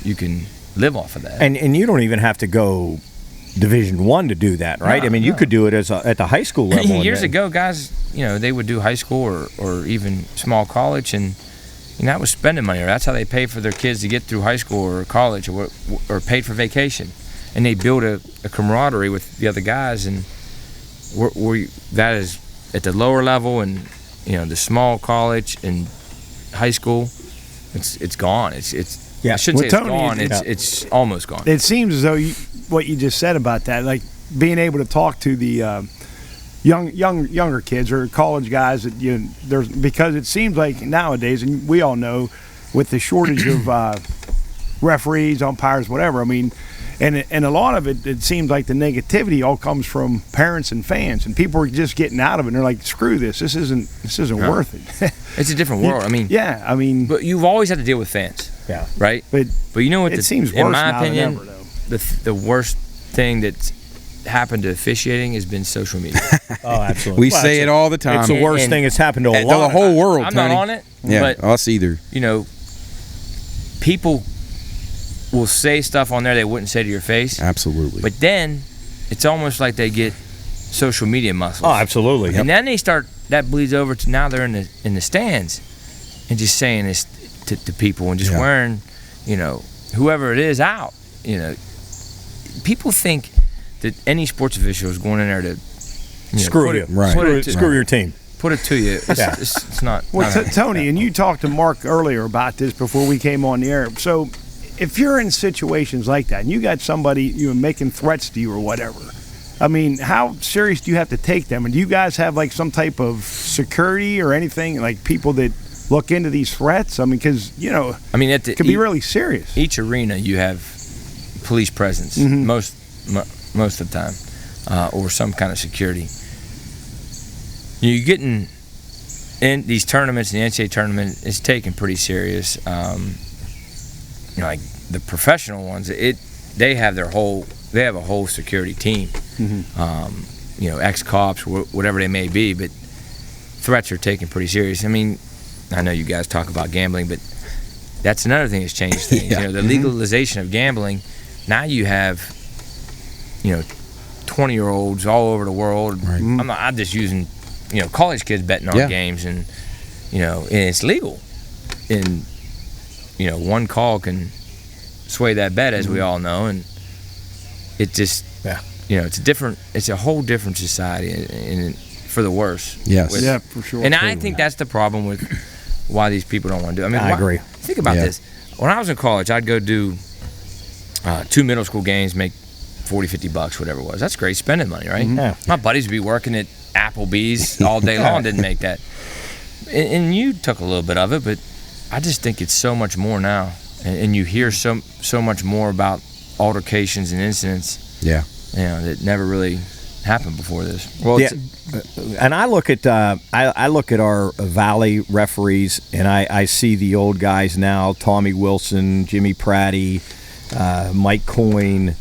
you can live off of that. And you don't even have to go Division I to do that, right? No, I mean, you could do it at the high school level. Years ago, guys, they would do high school or even small college, and that was spending money. Or that's how they paid for their kids to get through high school or college, or paid for vacation. And they built a camaraderie with the other guys, and that is at the lower level, and the small college and high school. It's gone. I shouldn't say Tony, it's gone. It's almost gone. It seems as though what you just said about that, like being able to talk to the younger kids or college guys that there's because it seems like nowadays, and we all know, with the shortage of referees, umpires, whatever. I mean, and a lot of it seems like the negativity all comes from parents and fans, and people are just getting out of it. And they're like, "Screw this! This isn't worth it." It's a different world. I mean, but you've always had to deal with fans, right? But you know what? It seems worse in my now opinion, than ever, though. the worst thing that's happened to officiating has been social media. Oh, absolutely. We say it all the time. It's the worst thing that's happened to a lot the whole world. I'm Tony. not on it. Yeah, but, us either. You know, people will say stuff on there they wouldn't say to your face. Absolutely. But then it's almost like they get social media muscles. Oh, absolutely. And then they start, that bleeds over to now they're in the stands and just saying this to people and just wearing, whoever it is out. People think that any sports official is going in there to screw you. Right. Screw your team. Put it to you. It's not. Well, Tony, and you talked to Mark earlier about this before we came on the air. So, if you're in situations like that and you got somebody making threats to you or whatever, I mean, how serious do you have to take them? And do you guys have like some type of security or anything, like people that look into these threats? I mean, because it could be really serious. Each arena you have police presence most of the time, or some kind of security. You're getting in these tournaments, the NCAA tournament is taken pretty serious. Like the professional ones, they have a whole security team. Ex-cops, whatever they may be, but threats are taken pretty serious. I mean, I know you guys talk about gambling, but that's another thing that's changed things. The legalization of gambling. Now you have, 20-year-olds all over the world. Right. I'm just using, college kids betting on games, and and it's legal. And one call can sway that bet, as we all know, and it just it's a whole different society, and for the worse. Yes. For sure. And I think that's the problem with why these people don't want to do it. I mean, I agree. Think about this. When I was in college, I'd go do 2 middle school games, make $40-$50, whatever it was. That's great spending money, right? Yeah. My buddies would be working at Applebee's all day long, didn't make that. And you took a little bit of it, but I just think it's so much more now. And you hear so much more about altercations and incidents. Yeah. That never really happened before this. Well, and I look at I look at our Valley referees, and I see the old guys now: Tommy Wilson, Jimmy Pratty, Mike Coyne,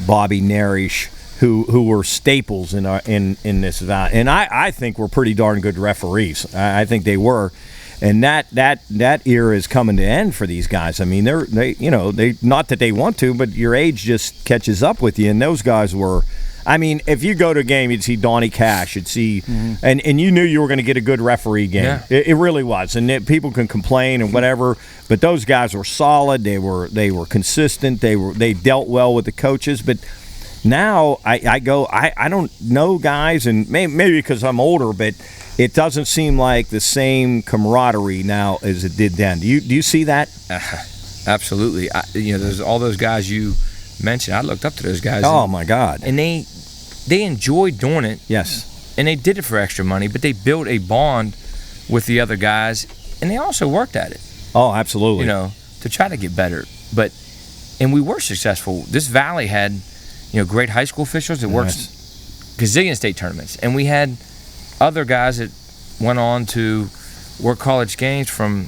Bobby Narish, who were staples in this Valley, and I think we're pretty darn good referees. I think they were. And that era is coming to end for these guys. I mean, they not that they want to, but your age just catches up with you. And those guys were, I mean, if you go to a game, you'd see Donnie Cash, you'd see, and you knew you were going to get a good referee game. Yeah. It really was. And people can complain and whatever, but those guys were solid. They were consistent. They dealt well with the coaches. But now I don't know guys, and maybe because I'm older, but it doesn't seem like the same camaraderie now as it did then. Do you see that? Absolutely. There's all those guys you mentioned. I looked up to those guys. Oh my God! And they enjoyed doing it. Yes. And they did it for extra money, but they built a bond with the other guys, and they also worked at it. Oh, absolutely. To try to get better. And we were successful. This Valley had, great high school officials that worked gazillion state tournaments, and we had other guys that went on to work college games, from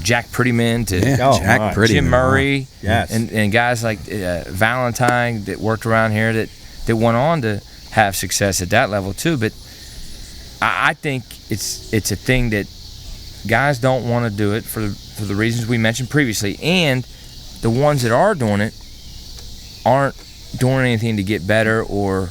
Jack Prettyman to Jim Murray, and guys like Valentine that worked around here that went on to have success at that level too. But I think it's a thing that guys don't want to do it for the reasons we mentioned previously, and the ones that are doing it aren't doing anything to get better, or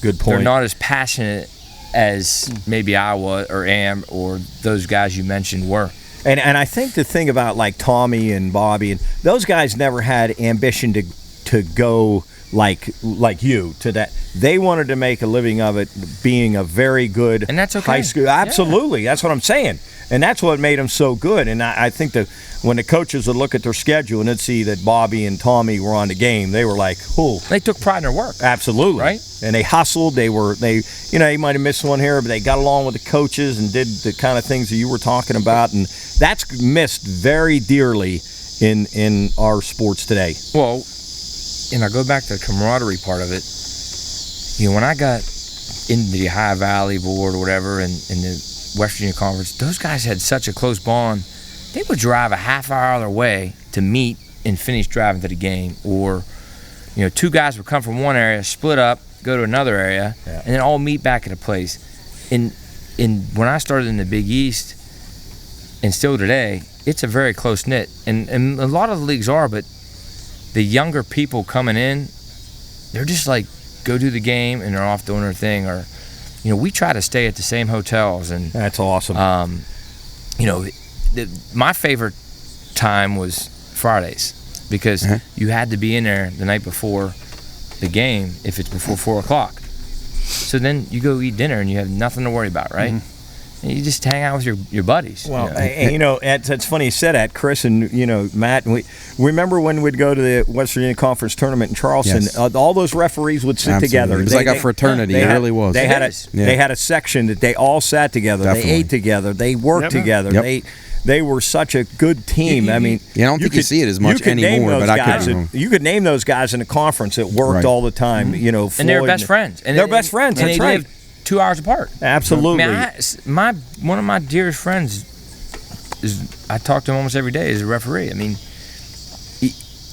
good point. They're not as passionate as maybe I was or am, or those guys you mentioned were. And I think the thing about like Tommy and Bobby, and those guys never had ambition to to go like you to that. They wanted to make a living of it, being a very good And that's okay. high school. Absolutely, that's what I'm saying, and that's what made them so good. And I think that when the coaches would look at their schedule and they'd see that Bobby and Tommy were on the game, they were like, "Oh, They took pride in their work. absolutely, Right. And they hustled. They might have missed one here, but they got along with the coaches and did the kind of things that you were talking about, and that's missed very dearly in our sports today. Well, and I go back to the camaraderie part of it. When I got in the High Valley board or whatever in the West Virginia Conference, those guys had such a close bond. They would drive a half hour their way to meet and finish driving to the game. Or, two guys would come from one area, split up, go to another area, and then all meet back at a place. And when I started in the Big East, and still today, it's a very close-knit. And a lot of the leagues are, but the younger people coming in, they're just like, go do the game, and they're off doing their thing. Or, we try to stay at the same hotels. And That's awesome. my favorite time was Fridays, because you had to be in there the night before the game if it's before 4 o'clock. So then you go eat dinner and you have nothing to worry about, right? And you just hang out with your buddies. Well, it's funny you said that, Chris and Matt. And we remember when we'd go to the West Virginia Conference tournament in Charleston. Yes. All those referees would sit together. It was like a fraternity. It really was. They had a section that they all sat together. Definitely. They ate together. They worked together. Yep. They were such a good team. I mean, I don't think you see it as much anymore, but I could be wrong. You could name those guys in the conference that worked all the time. And they were best friends. They're best friends. And That's they right. lived 2 hours apart. Absolutely. I mean, one of my dearest friends I talk to him almost every day is a referee. I mean,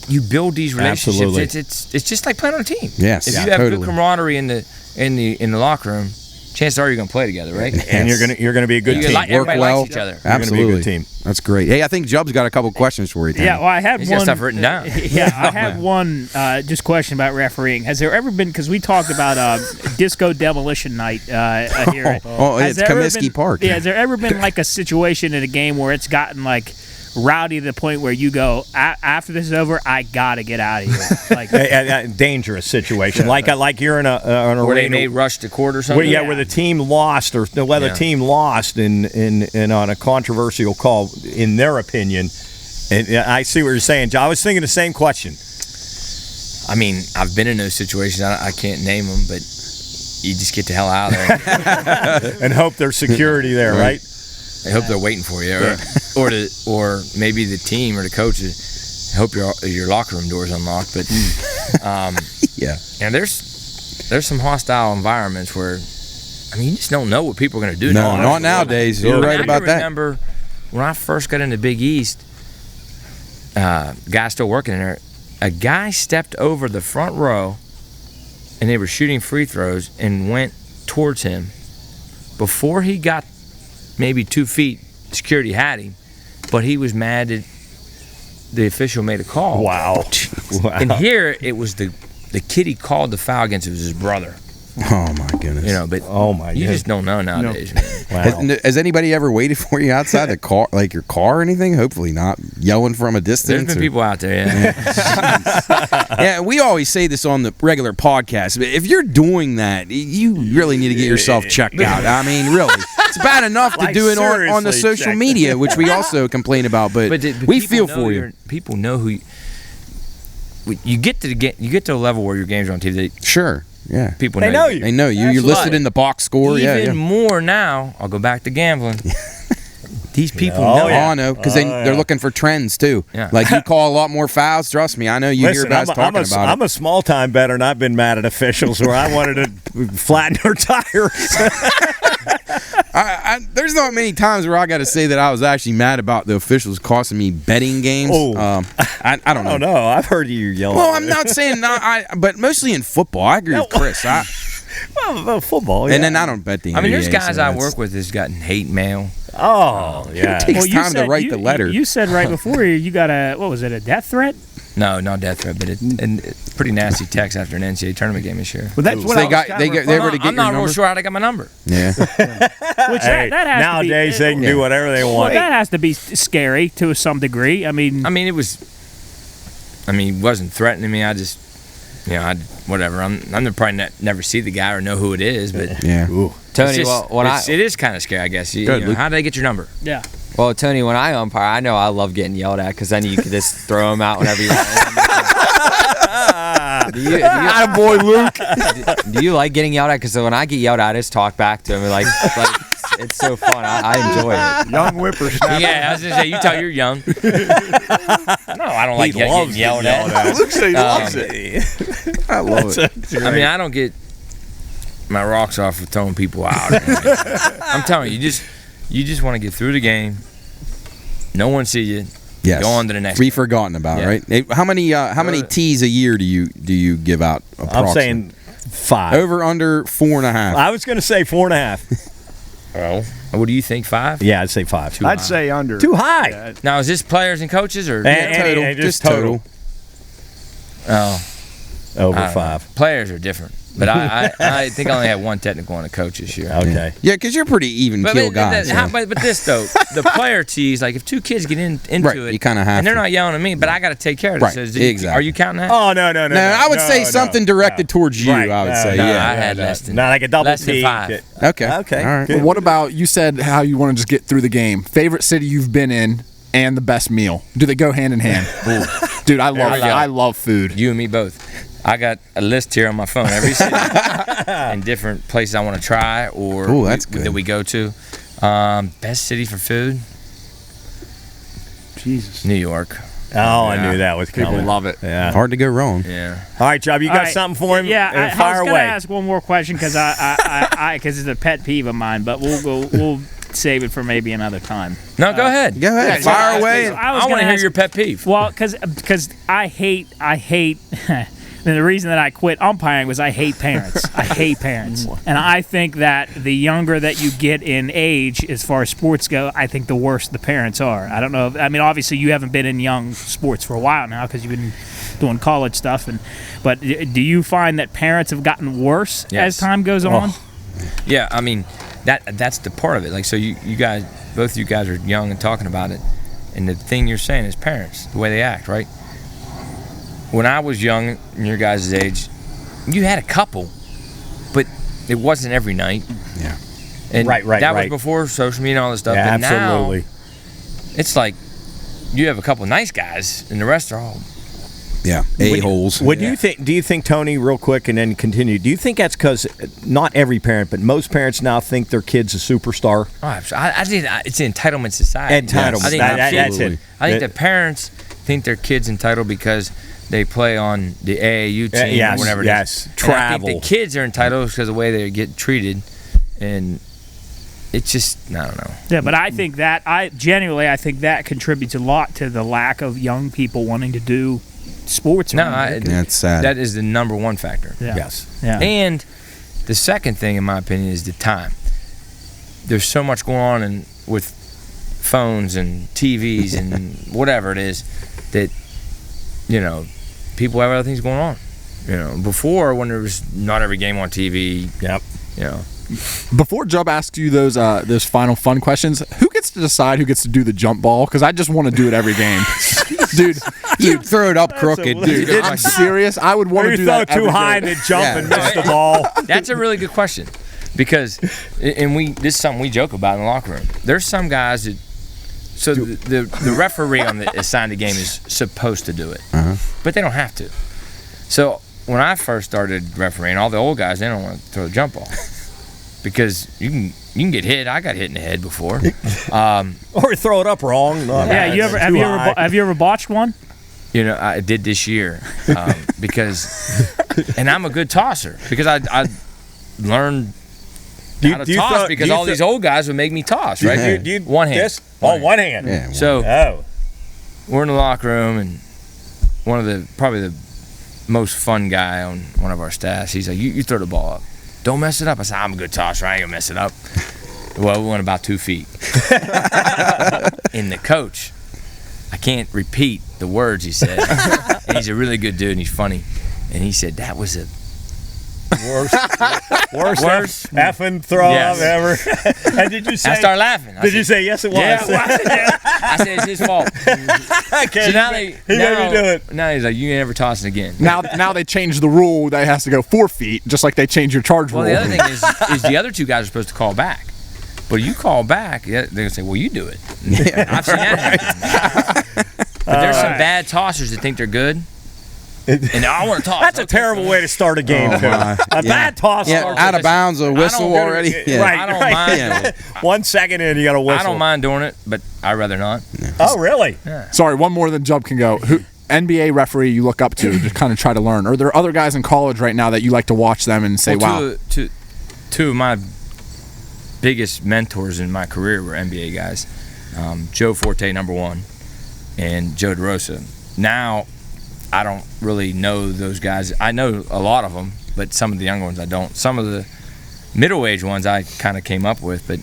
you build these relationships. Absolutely. It's just like playing on a team. Yes, If you have good camaraderie in the locker room, chances are you're going to play together, right? And you're gonna be a good team. Work well. Likes each other. Absolutely. You're gonna be a good team. That's great. Hey, I think Jub's got a couple questions for you, Tony. Yeah, well, I had He's one. got stuff written down. Yeah, I had one just question about refereeing. Has there ever been, because we talked about disco demolition night here. It's Comiskey Park. Yeah, has there ever been like a situation in a game where it's gotten like rowdy to the point where you go, after this is over, I gotta get out of here? Like a dangerous situation, like you're in a Where they arena may rush to court or something. where the team lost, or the team lost in on a controversial call, in their opinion. And I see what you're saying, John. I was thinking the same question. I mean, I've been in those situations. I can't name them, but you just get the hell out of there. And hope there's security there, right? I hope they're waiting for you, or maybe the team or the coaches. I hope your locker room door is unlocked. But and there's some hostile environments where, I mean, you just don't know what people are going to do. No, not nowadays. You're right about that. I remember when I first got into Big East, guy still working in there, a guy stepped over the front row, and they were shooting free throws and went towards him. Before he got maybe 2 feet, security had him, but he was mad that the official made a call. Wow. And here it was the kid he called the foul against. It was his brother. Oh my goodness. But you goodness. just don't know nowadays. Wow. Has anybody ever waited for you outside the car, like your car or anything? Hopefully not. Yelling from a distance. There's been people out there, Yeah, we always say this on the regular podcast, but if you're doing that, you really need to get yourself checked out. I mean, really. It's bad enough to do it on the social media, which we also complain about, but we feel for you. People know who you get to a level where your games are on TV. Sure. Yeah. People know you. They know you. You're listed in the box score. Even more now, I'll go back to gambling. These people know. Oh, I know, because they're looking for trends, too. Yeah. Like, you call a lot more fouls. Trust me, I know you hear guys talking about it. I'm a small-time bettor, and I've been mad at officials where I wanted to flatten their tires. There's not many times where I got to say that I was actually mad about the officials costing me betting games. I don't know. Oh, no, I've heard you yell. Well, I'm not saying but mostly in football. I agree with Chris. Well, football, yeah. And then I don't bet the NBA. I mean, there's guys I work with that's gotten hate mail. Oh, yeah. It takes time to write the letter. You said right before you got a death threat? No, not death threat, but it's pretty nasty text after an NCAA tournament game this year. Well, that's what they were to get I'm not your real sure how they got my number. Yeah. Which that has nowadays to be, they can do whatever they want. Well, that has to be scary to some degree. I mean, it wasn't threatening me. I just whatever. I'm probably never see the guy or know who it is, but Yeah. Tony, it is kind of scary, I guess. How did they get your number? Yeah. Well, Tony, when I umpire, I know I love getting yelled at because then you can just throw them out whenever you want. Boy, Luke. Do you like getting yelled at? Because when I get yelled at, I just talk back to him. Like it's so fun. I enjoy it. Young whippersnapper. Yeah, I was going to say, you tell you're young. No, I don't like getting yelled at. Luke said he loves it. I love it. I mean, I don't get my rocks off for throwing people out. I'm telling you, you just want to get through the game. No one see you. Yes. Go on to the next. Be forgotten about, Yeah. right? Hey, how many tees a year do you give out? I'm saying 5. Over under 4.5. I was going to say 4.5. Oh, what do you think? 5? Yeah, I'd say 5. I'd say under. Too high. Yeah. Now, is this players and coaches or And Just total. Oh, Over I don't know. 5. Players are different, but I think I only had one technical and a coach this year. Okay. Yeah, because you're pretty even keel guys. But this though, the player tees, like if two kids get into Right, it, you kinda have and they're to. not yelling at me, but I got to take care of it. Right, So exactly. Are you counting that? Oh, no. No, I would say something directed towards you. Right. I would say, no, yeah. I had less than Not like a double less than T. 5. Okay. Okay. All right. Good. What about, you said how you want to just get through the game. Favorite city you've been in and the best meal. Do they go hand in hand? Dude, I love food. You and me both. I got a list here on my phone. Every city and different places I want to try or Ooh, that's good. that we go to. Best city for food? Jesus. New York. Oh, I knew that was coming. People love it. Yeah. Hard to go wrong. Yeah. All right, Job, you got All right. something for him? Yeah, I Fire was going away. to ask one more question because because it's a pet peeve of mine, but we'll save it for maybe another time. No, go ahead. Go ahead. Yeah, Fire so away. I was I want gonna to hear ask- your pet peeve. Well, because I hate. And the reason that I quit umpiring was I hate parents. I hate parents. And I think that the younger that you get in age, as far as sports go, I think the worse the parents are. I don't know. I mean, obviously, you haven't been in young sports for a while now because you've been doing college stuff. But do you find that parents have gotten worse as time goes on? Yeah, I mean, that's the part of it. Like, so you guys, both of you guys are young and talking about it. And the thing you're saying is parents, the way they act, right? When I was young, in your guys' age, you had a couple, but it wasn't every night. Yeah. And Right, that right. was before social media and all this stuff. Yeah, but absolutely. now, it's like you have a couple nice guys, and the rest are all Yeah. A-holes. Do you think, Tony, real quick and then continue, do you think that's because not every parent, but most parents now think their kid's a superstar? Oh, I think it's entitlement society. Entitlement. I think, That's it. I think the parents think their kid's entitled because they play on the AAU team Yes, or whatever it yes. is. And Travel. I think the kids are entitled because of the way they get treated. And it's just, I don't know. Yeah, but I think that I think that contributes a lot to the lack of young people wanting to do sports. No, around here. That's sad. That is the number one factor. Yeah. Yes. Yeah. And the second thing, in my opinion, is the time. There's so much going on with phones and TVs and whatever it is that, people have other things going on. Before, when there was not every game on TV, Yep. Before Jub asks you those final fun questions, who gets to decide who gets to do the jump ball? Because I just want to do it every game. dude, you throw it up crooked, dude. I'm serious. I would want to do that too every high day. and then jump and miss the ball. That's a really good question because, this is something we joke about in the locker room. There's some guys that, so the referee assigned the game is supposed to do it, but they don't have to. So when I first started refereeing, all the old guys, they don't want to throw the jump ball because you can get hit. I got hit in the head before, Or throw it up wrong. Yeah, have you ever botched one? I did this year because, and I'm a good tosser because I learned how to toss because all these old guys would make me toss, right? Do you one hand. This? One hand. Yeah. So we're in the locker room, and probably the most fun guy on one of our staffs, he's like, you throw the ball up. Don't mess it up. I said, I'm a good tosser. I ain't going to mess it up. Well, we went about 2 feet. And the coach, I can't repeat the words he said. And he's a really good dude, and he's funny. And he said, that was a Worst effing throw Yes. up ever. And did you say? I started laughing. I Did said, you say yes? It was. Yeah, I said it's his fault. Okay, So now he made me do it. Now he's like, you ain't never tossing again. Now they changed the rule that it has to go 4 feet, just like they changed your charge Well, rule. the other thing is the other two guys are supposed to call back. But you call back, they're going to say, well, you do it. I've seen that happen. But there's some bad tossers that think they're good. And I want to toss. That's a terrible way to start a game, too. my. A bad toss. Yeah, starts out with of bounds, a whistle get it. already. Yeah. Right. I don't mind doing it. 1 second in, you got a whistle. I don't mind doing it, but I'd rather not. Oh, really? Sorry, one more than Jub can go. Who NBA referee you look up to kind of try to learn? Are there other guys in college right now that you like to watch them and say, wow? Two of my biggest mentors in my career were NBA guys. Joe Forte, number one, and Joe DeRosa. Now, I don't really know those guys. I know a lot of them, but some of the younger ones I don't. Some of the middle-aged ones I kind of came up with, but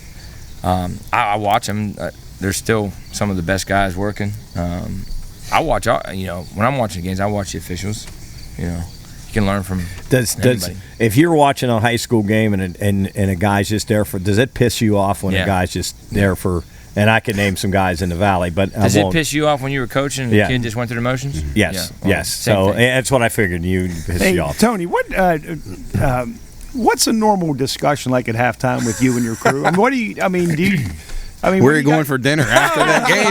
I watch them. They're still some of the best guys working. I watch, when I'm watching games, I watch the officials. You can learn from anybody. If you're watching a high school game and a guy's just there for, does it piss you off when a guy's just there for? And I could name some guys in the Valley, but does it piss you off when you were coaching and the kid just went through the motions? Yes, Yeah. yes. Same So thing. that's what I figured. You piss you off. Tony, what's a normal discussion like at halftime with you and your crew? I mean, Where are you going for dinner after that game?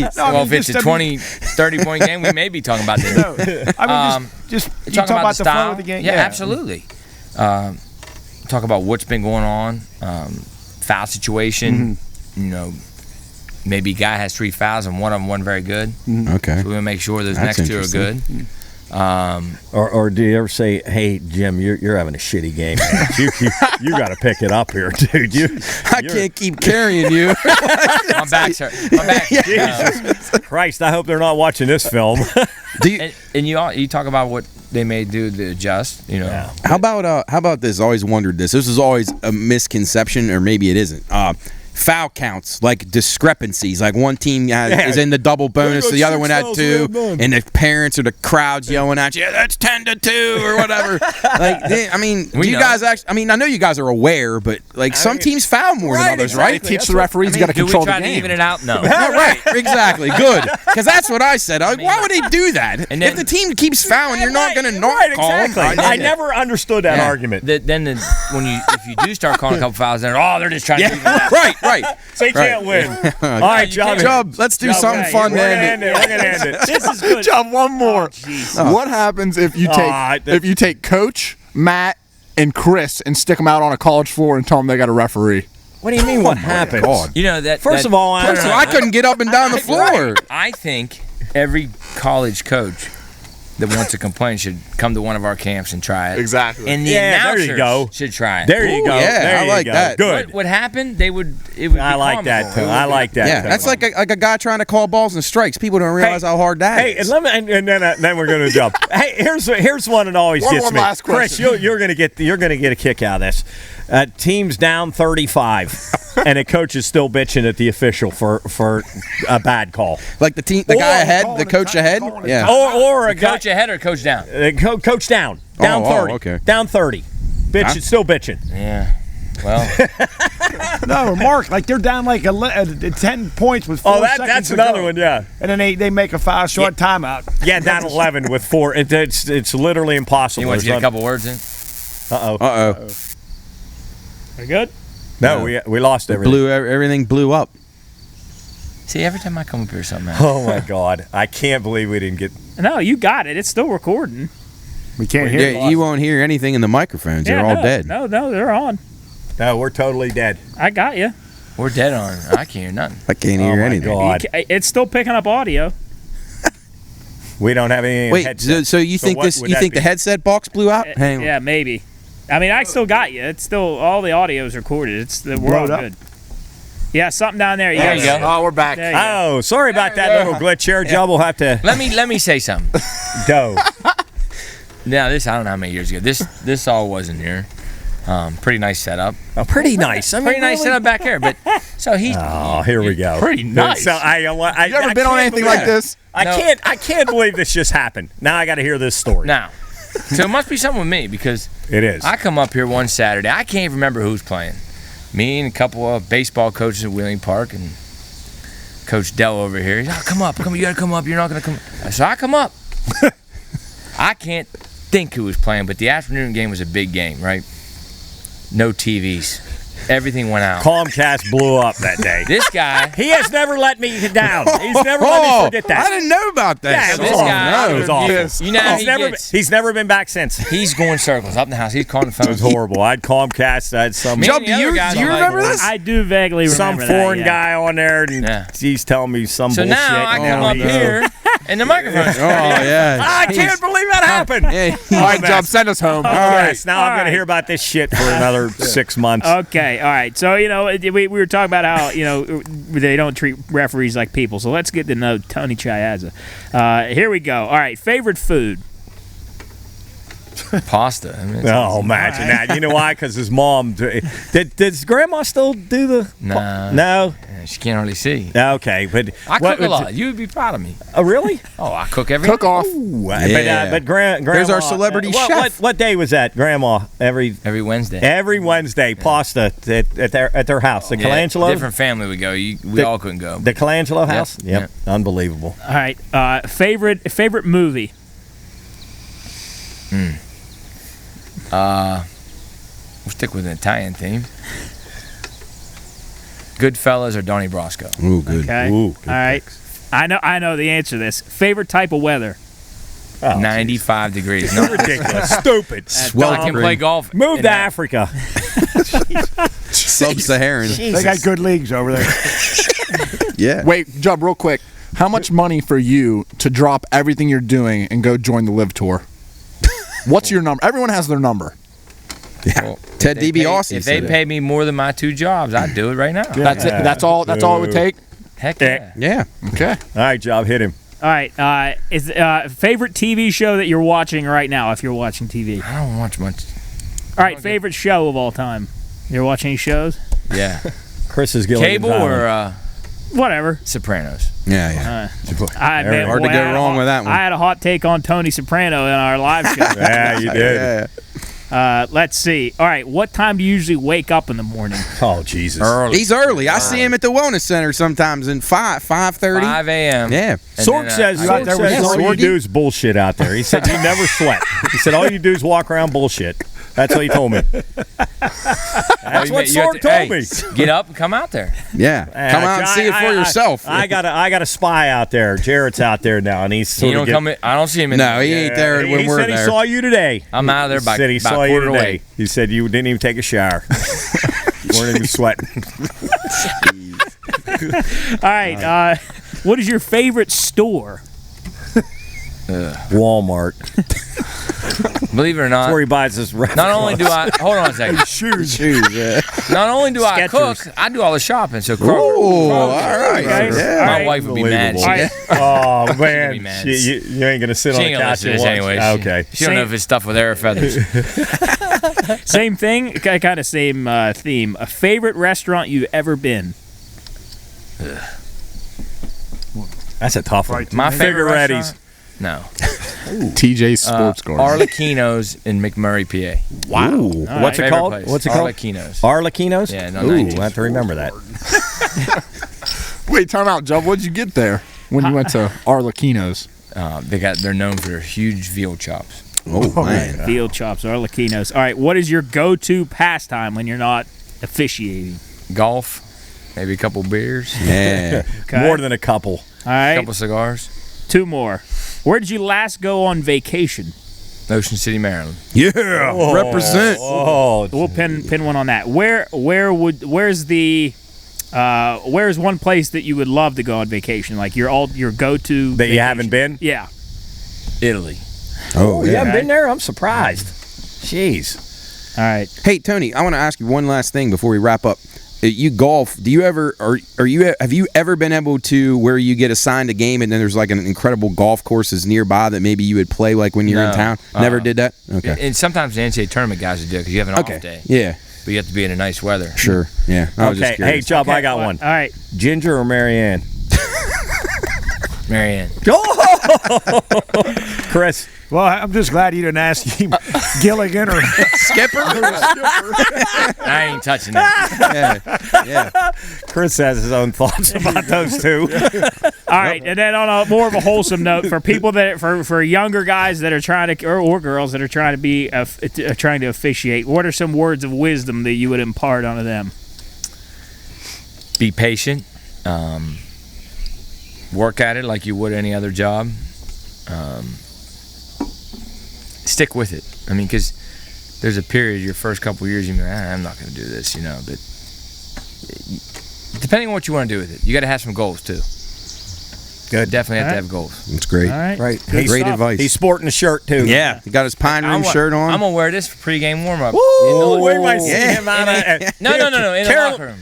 Yeah, No, I Well, mean, if it's a 20, 30-point game, we may be talking about this. No, I mean, just you talk about the flow of the game. Yeah, absolutely. Talk about what's been going on, foul situation. Maybe guy has 3 fouls and one of them wasn't very good. Okay. So we want to make sure those That's next 2 are good. Or do you ever say, "Hey, Jim, you're having a shitty game. Man. You got to pick it up here, dude. I can't keep carrying you. My back's hurt. My back. Jesus Christ! I hope they're not watching this film. And you talk about what they may do to adjust. How about this? I always wondered this. This is always a misconception, or maybe it isn't. Foul counts, like discrepancies. Like one team is in the double bonus, the other one had 2, and the parents or the crowd's yelling at you, that's 10-2 or whatever. Do you guys actually? I mean, I know you guys are aware, but some teams foul more than others, right? They teach the referees got to control the Do we try to game. even it out? No. Right, exactly. Good, because that's what I said. Why would they do that? And then- if the team keeps fouling, you're not going to not Right, call exactly. them. I never understood that argument. If you do start calling a couple fouls, then they're just trying to. Even it out. Right. So you can't win. All right, Job, let's do something fun, We're man. gonna end it. This is good. Jub, one more. What happens if you take Coach, Matt, and Chris and stick them out on a college floor and tell them they got a referee? What do you mean? What happens? God. First of all, I couldn't get up and down the floor. I think every college coach that wants to complain should come to one of our camps and try it. Exactly. And the there you announcers go. should try it. There you go. yeah, there I you like go. that. Good. What would happen? It would. I like that. Too. I like that. Yeah, too. that's like a guy trying to call balls and strikes. People don't realize how hard that Hey, is. and then we're going to jump. Hey, here's one that always One gets me. last Chris, question. you're going to get a kick out of this. Team's down 35, and a coach is still bitching at the official for a bad call. Like the guy ahead, the coach ahead. Yeah. Or a Coach ahead or coach down? coach down 30, okay. down 30, still bitching. Yeah. Well, No, Mark, like they're down like 10 points with 4 seconds that's to another go. one, yeah. And then they make a foul short timeout. Yeah, down 11 with 4. It's literally impossible. you want to get a couple words in? Uh-oh. We're good. No, we lost everything. Everything blew up. See, every time I come up here, something happens. Oh my God! I can't believe we didn't get. No, you got it. It's still recording. We can't hear Yeah, you won't hear anything in the microphones. They're all dead. No, they're on. No, we're totally dead. I got you. We're dead on. I can't hear nothing. I can't hear my anything. God. It's still picking up audio. We don't have any. Wait, headset. so you think what would that the be? headset box blew out? Hang on. Yeah, maybe. I mean, I still got you. It's still all the audio is recorded. We're all good. Yeah, something down there. There you go. Oh, we're back. There you go. Oh, sorry about that little glitch here. Job will have to Let me say something. go. Now this I don't know how many years ago. This all wasn't here. Pretty nice setup. Oh, pretty nice. I mean, Pretty nice really? setup back here. But so he. Oh, here we go. Pretty nice. So I You ever been on anything like this? I can't believe this just happened. Now I got to hear this story. Now, So it must be something with me because It is. I come up here one Saturday. I can't even remember who's playing. Me and a couple of baseball coaches at Wheeling Park and Coach Dell over here. He's like, oh, come up. You got to come up. You're not going to come. So I come up. I can't think who was playing, but the afternoon game was a big game, right? No TVs. Everything went out. Comcast blew up that day. This guy. He has never let me down. He's never let me forget that. I didn't know about that. Yeah, So this guy. it was awful. You know how he gets. He's never been back since. He's going circles up in the house. He's calling the phone. It was horrible. I had Comcast. I had some Me Joe, and the do other you guys are like, remember this? I do vaguely some remember that, foreign yeah. guy on there, and Yeah. he's telling me some So bullshit. now I come up here and the microphone's Oh yeah. I can't believe that happened. Yeah. All right, Job, send us home. Yes, now I'm All going to right. hear about this shit for another 6 months. Okay, all right. So, we were talking about how, they don't treat referees like people. So let's get to know Tony Chiazza. Here we go. All right, favorite food? pasta. I mean, Oh, imagine that. You know why? Because his mom. Does Grandma still do the? Nah. No. Yeah, she can't hardly see. Okay, but I cook a lot. You would be proud of me. Oh, really? Oh, I cook every Cook off. Yeah. But Grandma. There's our celebrity chef. What day was that? Grandma every Wednesday. every Wednesday pasta at their house. The Yeah, Colangelo. different family would go. We all couldn't go. The Colangelo house. Yeah. Yep. Unbelievable. All right. Favorite movie? We'll stick with an Italian theme. Goodfellas or Donnie Brasco. Ooh, good. Okay. Ooh, all right. I know the answer to this. Favorite type of weather? 95 degrees. No, Ridiculous. Stupid. I can play golf. Move in to that. Africa. Sub-Saharan. They got good leagues over there. Yeah. Wait, Job, real quick. How much money for you to drop everything you're doing and go join the Live Tour? What's your number? Everyone has their number. Well, Ted if they DiBiase If they said it. paid me more than my 2 jobs, I'd do it right now. That's it. That's all it would take. Heck yeah. Yeah. Okay. All right, Job, hit him. All right. Is favorite TV show that you're watching right now? If you're watching TV. I don't watch much. All right. Favorite show of all time. You're watching any shows? Yeah. Chris is Gilligan's Cable Island. or Whatever. Sopranos. Yeah, yeah. Hard to go wrong with that one. I had a hot take on Tony Soprano in our live show. Yeah, you did. Yeah. Let's see. All right. What time do you usually wake up in the morning? Oh, Jesus. Early. He's early. I see him at the wellness center sometimes in 5:30. 5 a.m. Yeah. Sorg says, out there with all you Sorgy? do is bullshit out there. He said you never sweat. He said all you do is walk around bullshit. That's what he told me. That's what Sorg told me. Get up and come out there. Yeah. Come out and see it for yourself. I got a spy out there. Jarrett's out there now, and he's sort You don't of come in, I don't see him in No, there. he ain't there when he we're said there. he saw you today. I'm out of there by, He said he by saw you quarter today. away. He said you didn't even take a shower. You weren't even sweating. All right. What is your favorite store? Walmart. Believe it or That's not, where he buys his not only do I hold on a second. Shoes, yeah. Not only do I cook, Skechers. I do all the shopping. So Ooh, all right. Okay. Yeah. my All right. wife would be mad. All right. Oh Be man, mad. you ain't gonna sit She on ain't the gonna couch listen and to this watch. anyway. Okay. She don't know if it's stuff with hair or feathers. Same thing. Kind of same theme. A favorite restaurant you've ever been? That's a tough one. My favorite Figueretti's. restaurant? No. TJ's Sports Garden. Arlecchino's in McMurray, PA. Wow. All What's right. it called? Place. What's it called? Arlecchino's. Arlecchino's? Yeah, no, Ooh, 90s. I have to remember that. Wait, time out, Job. What'd you get there when you went to Arlecchino's? They're known for their huge veal chops. Oh, man. Field chops, Arlecchinos. All right. What is your go-to pastime when you're not officiating? Golf, maybe a couple beers, Yeah. Okay. More than a couple. All right. a couple cigars. 2 more. Where did you last go on vacation? Ocean City, Maryland. Yeah. Represent. Oh, We'll pin one on that. Where's one place that you would love to go on vacation? Like your go-to that vacation? you haven't been? Yeah. Italy. Oh, You yeah. haven't been there? I'm surprised. Jeez. All right. Hey, Tony, I want to ask you one last thing before we wrap up. You golf. Do you ever, have you ever been able to where you get assigned a game and then there's like an incredible golf courses nearby that maybe you would play like when you're in No. town? Never did that? Okay. And sometimes the NCAA tournament guys would do it because you have an off day. Yeah. But you have to be in a nice weather. Sure. Yeah. I was just Okay. Hey, curious. Chubb, I Okay, got well, one. All right. Ginger or Marianne? Marianne. Chris. Well, I'm just glad you didn't ask him Gilligan or Skipper. I ain't touching that. Yeah. Chris has his own thoughts about those two. All right, and then on a more of a wholesome note, for people for younger guys that are trying to or girls that are trying to be trying to officiate, what are some words of wisdom that you would impart onto them? Be patient. Work at it like you would any other job. Stick with it. I mean, because there's a period, your first couple years, you're like, I'm not going to do this, but depending on what you want to do with it, you got to have some goals too. Good. Definitely have to have goals. That's great. All right. Right. Great advice. He's sporting a shirt too. Yeah. He got his Pine Room shirt on. I'm going to wear this for pregame warm-up. We might see him out of No, in the locker room.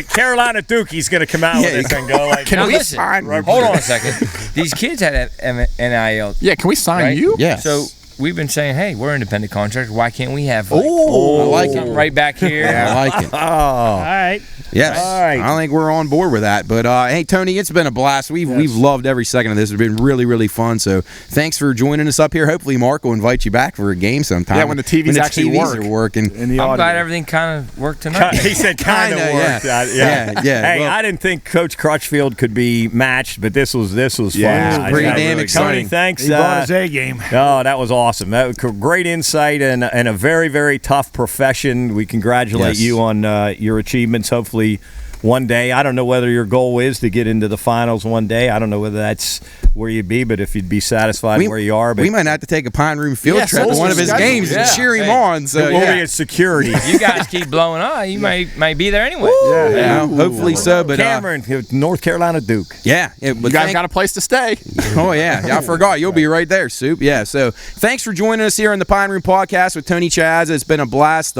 Carolina Dukey's going to come out with this and go like, Now listen, hold on a second. These kids had NIL. Yeah, can we sign right? you? Yeah. So we've been saying, hey, we're independent contractors. Why can't we have I like something it. right back here? I like it. All right. Yes. All right. I think we're on board with that. But hey, Tony, it's been a blast. We've loved every second of this. It's been really, really fun. So thanks for joining us up here. Hopefully, Mark will invite you back for a game sometime. Yeah, when the TVs actually TVs are working. I'm glad everything kind of worked tonight. He said kind of worked. Yeah. Hey, Well, I didn't think Coach Crutchfield could be matched, but this was fun. Yeah, it was pretty damn exciting. Tony, thanks. he brought his A game. Oh, that was awesome. That was great insight and a very, very tough profession. We congratulate you on your achievements. Hopefully, one day, I don't know whether your goal is to get into the finals one day. I don't know whether that's where you'd be, but if you'd be satisfied where you are. But we might have to take a Pine Room field trip to one of his games and cheer him on. So we'll be at security. If you guys keep blowing on, you might be there anyway. Hopefully so. But Cameron, North Carolina Duke. Yeah. You guys got a place to stay. Oh, yeah. I forgot. You'll be right there, Soup. Yeah. So thanks for joining us here on the Pine Room Podcast with Tony Chiazza. It's been a blast.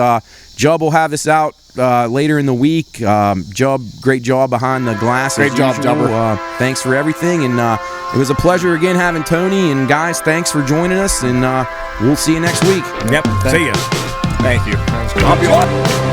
Jubb will have us out later in the week. Jubb, great job behind the glass. Great job, Jubber. Thanks for everything. And it was a pleasure again having Tony. And guys, thanks for joining us. And we'll see you next week. Yep. See ya. Thank you. I'll be on.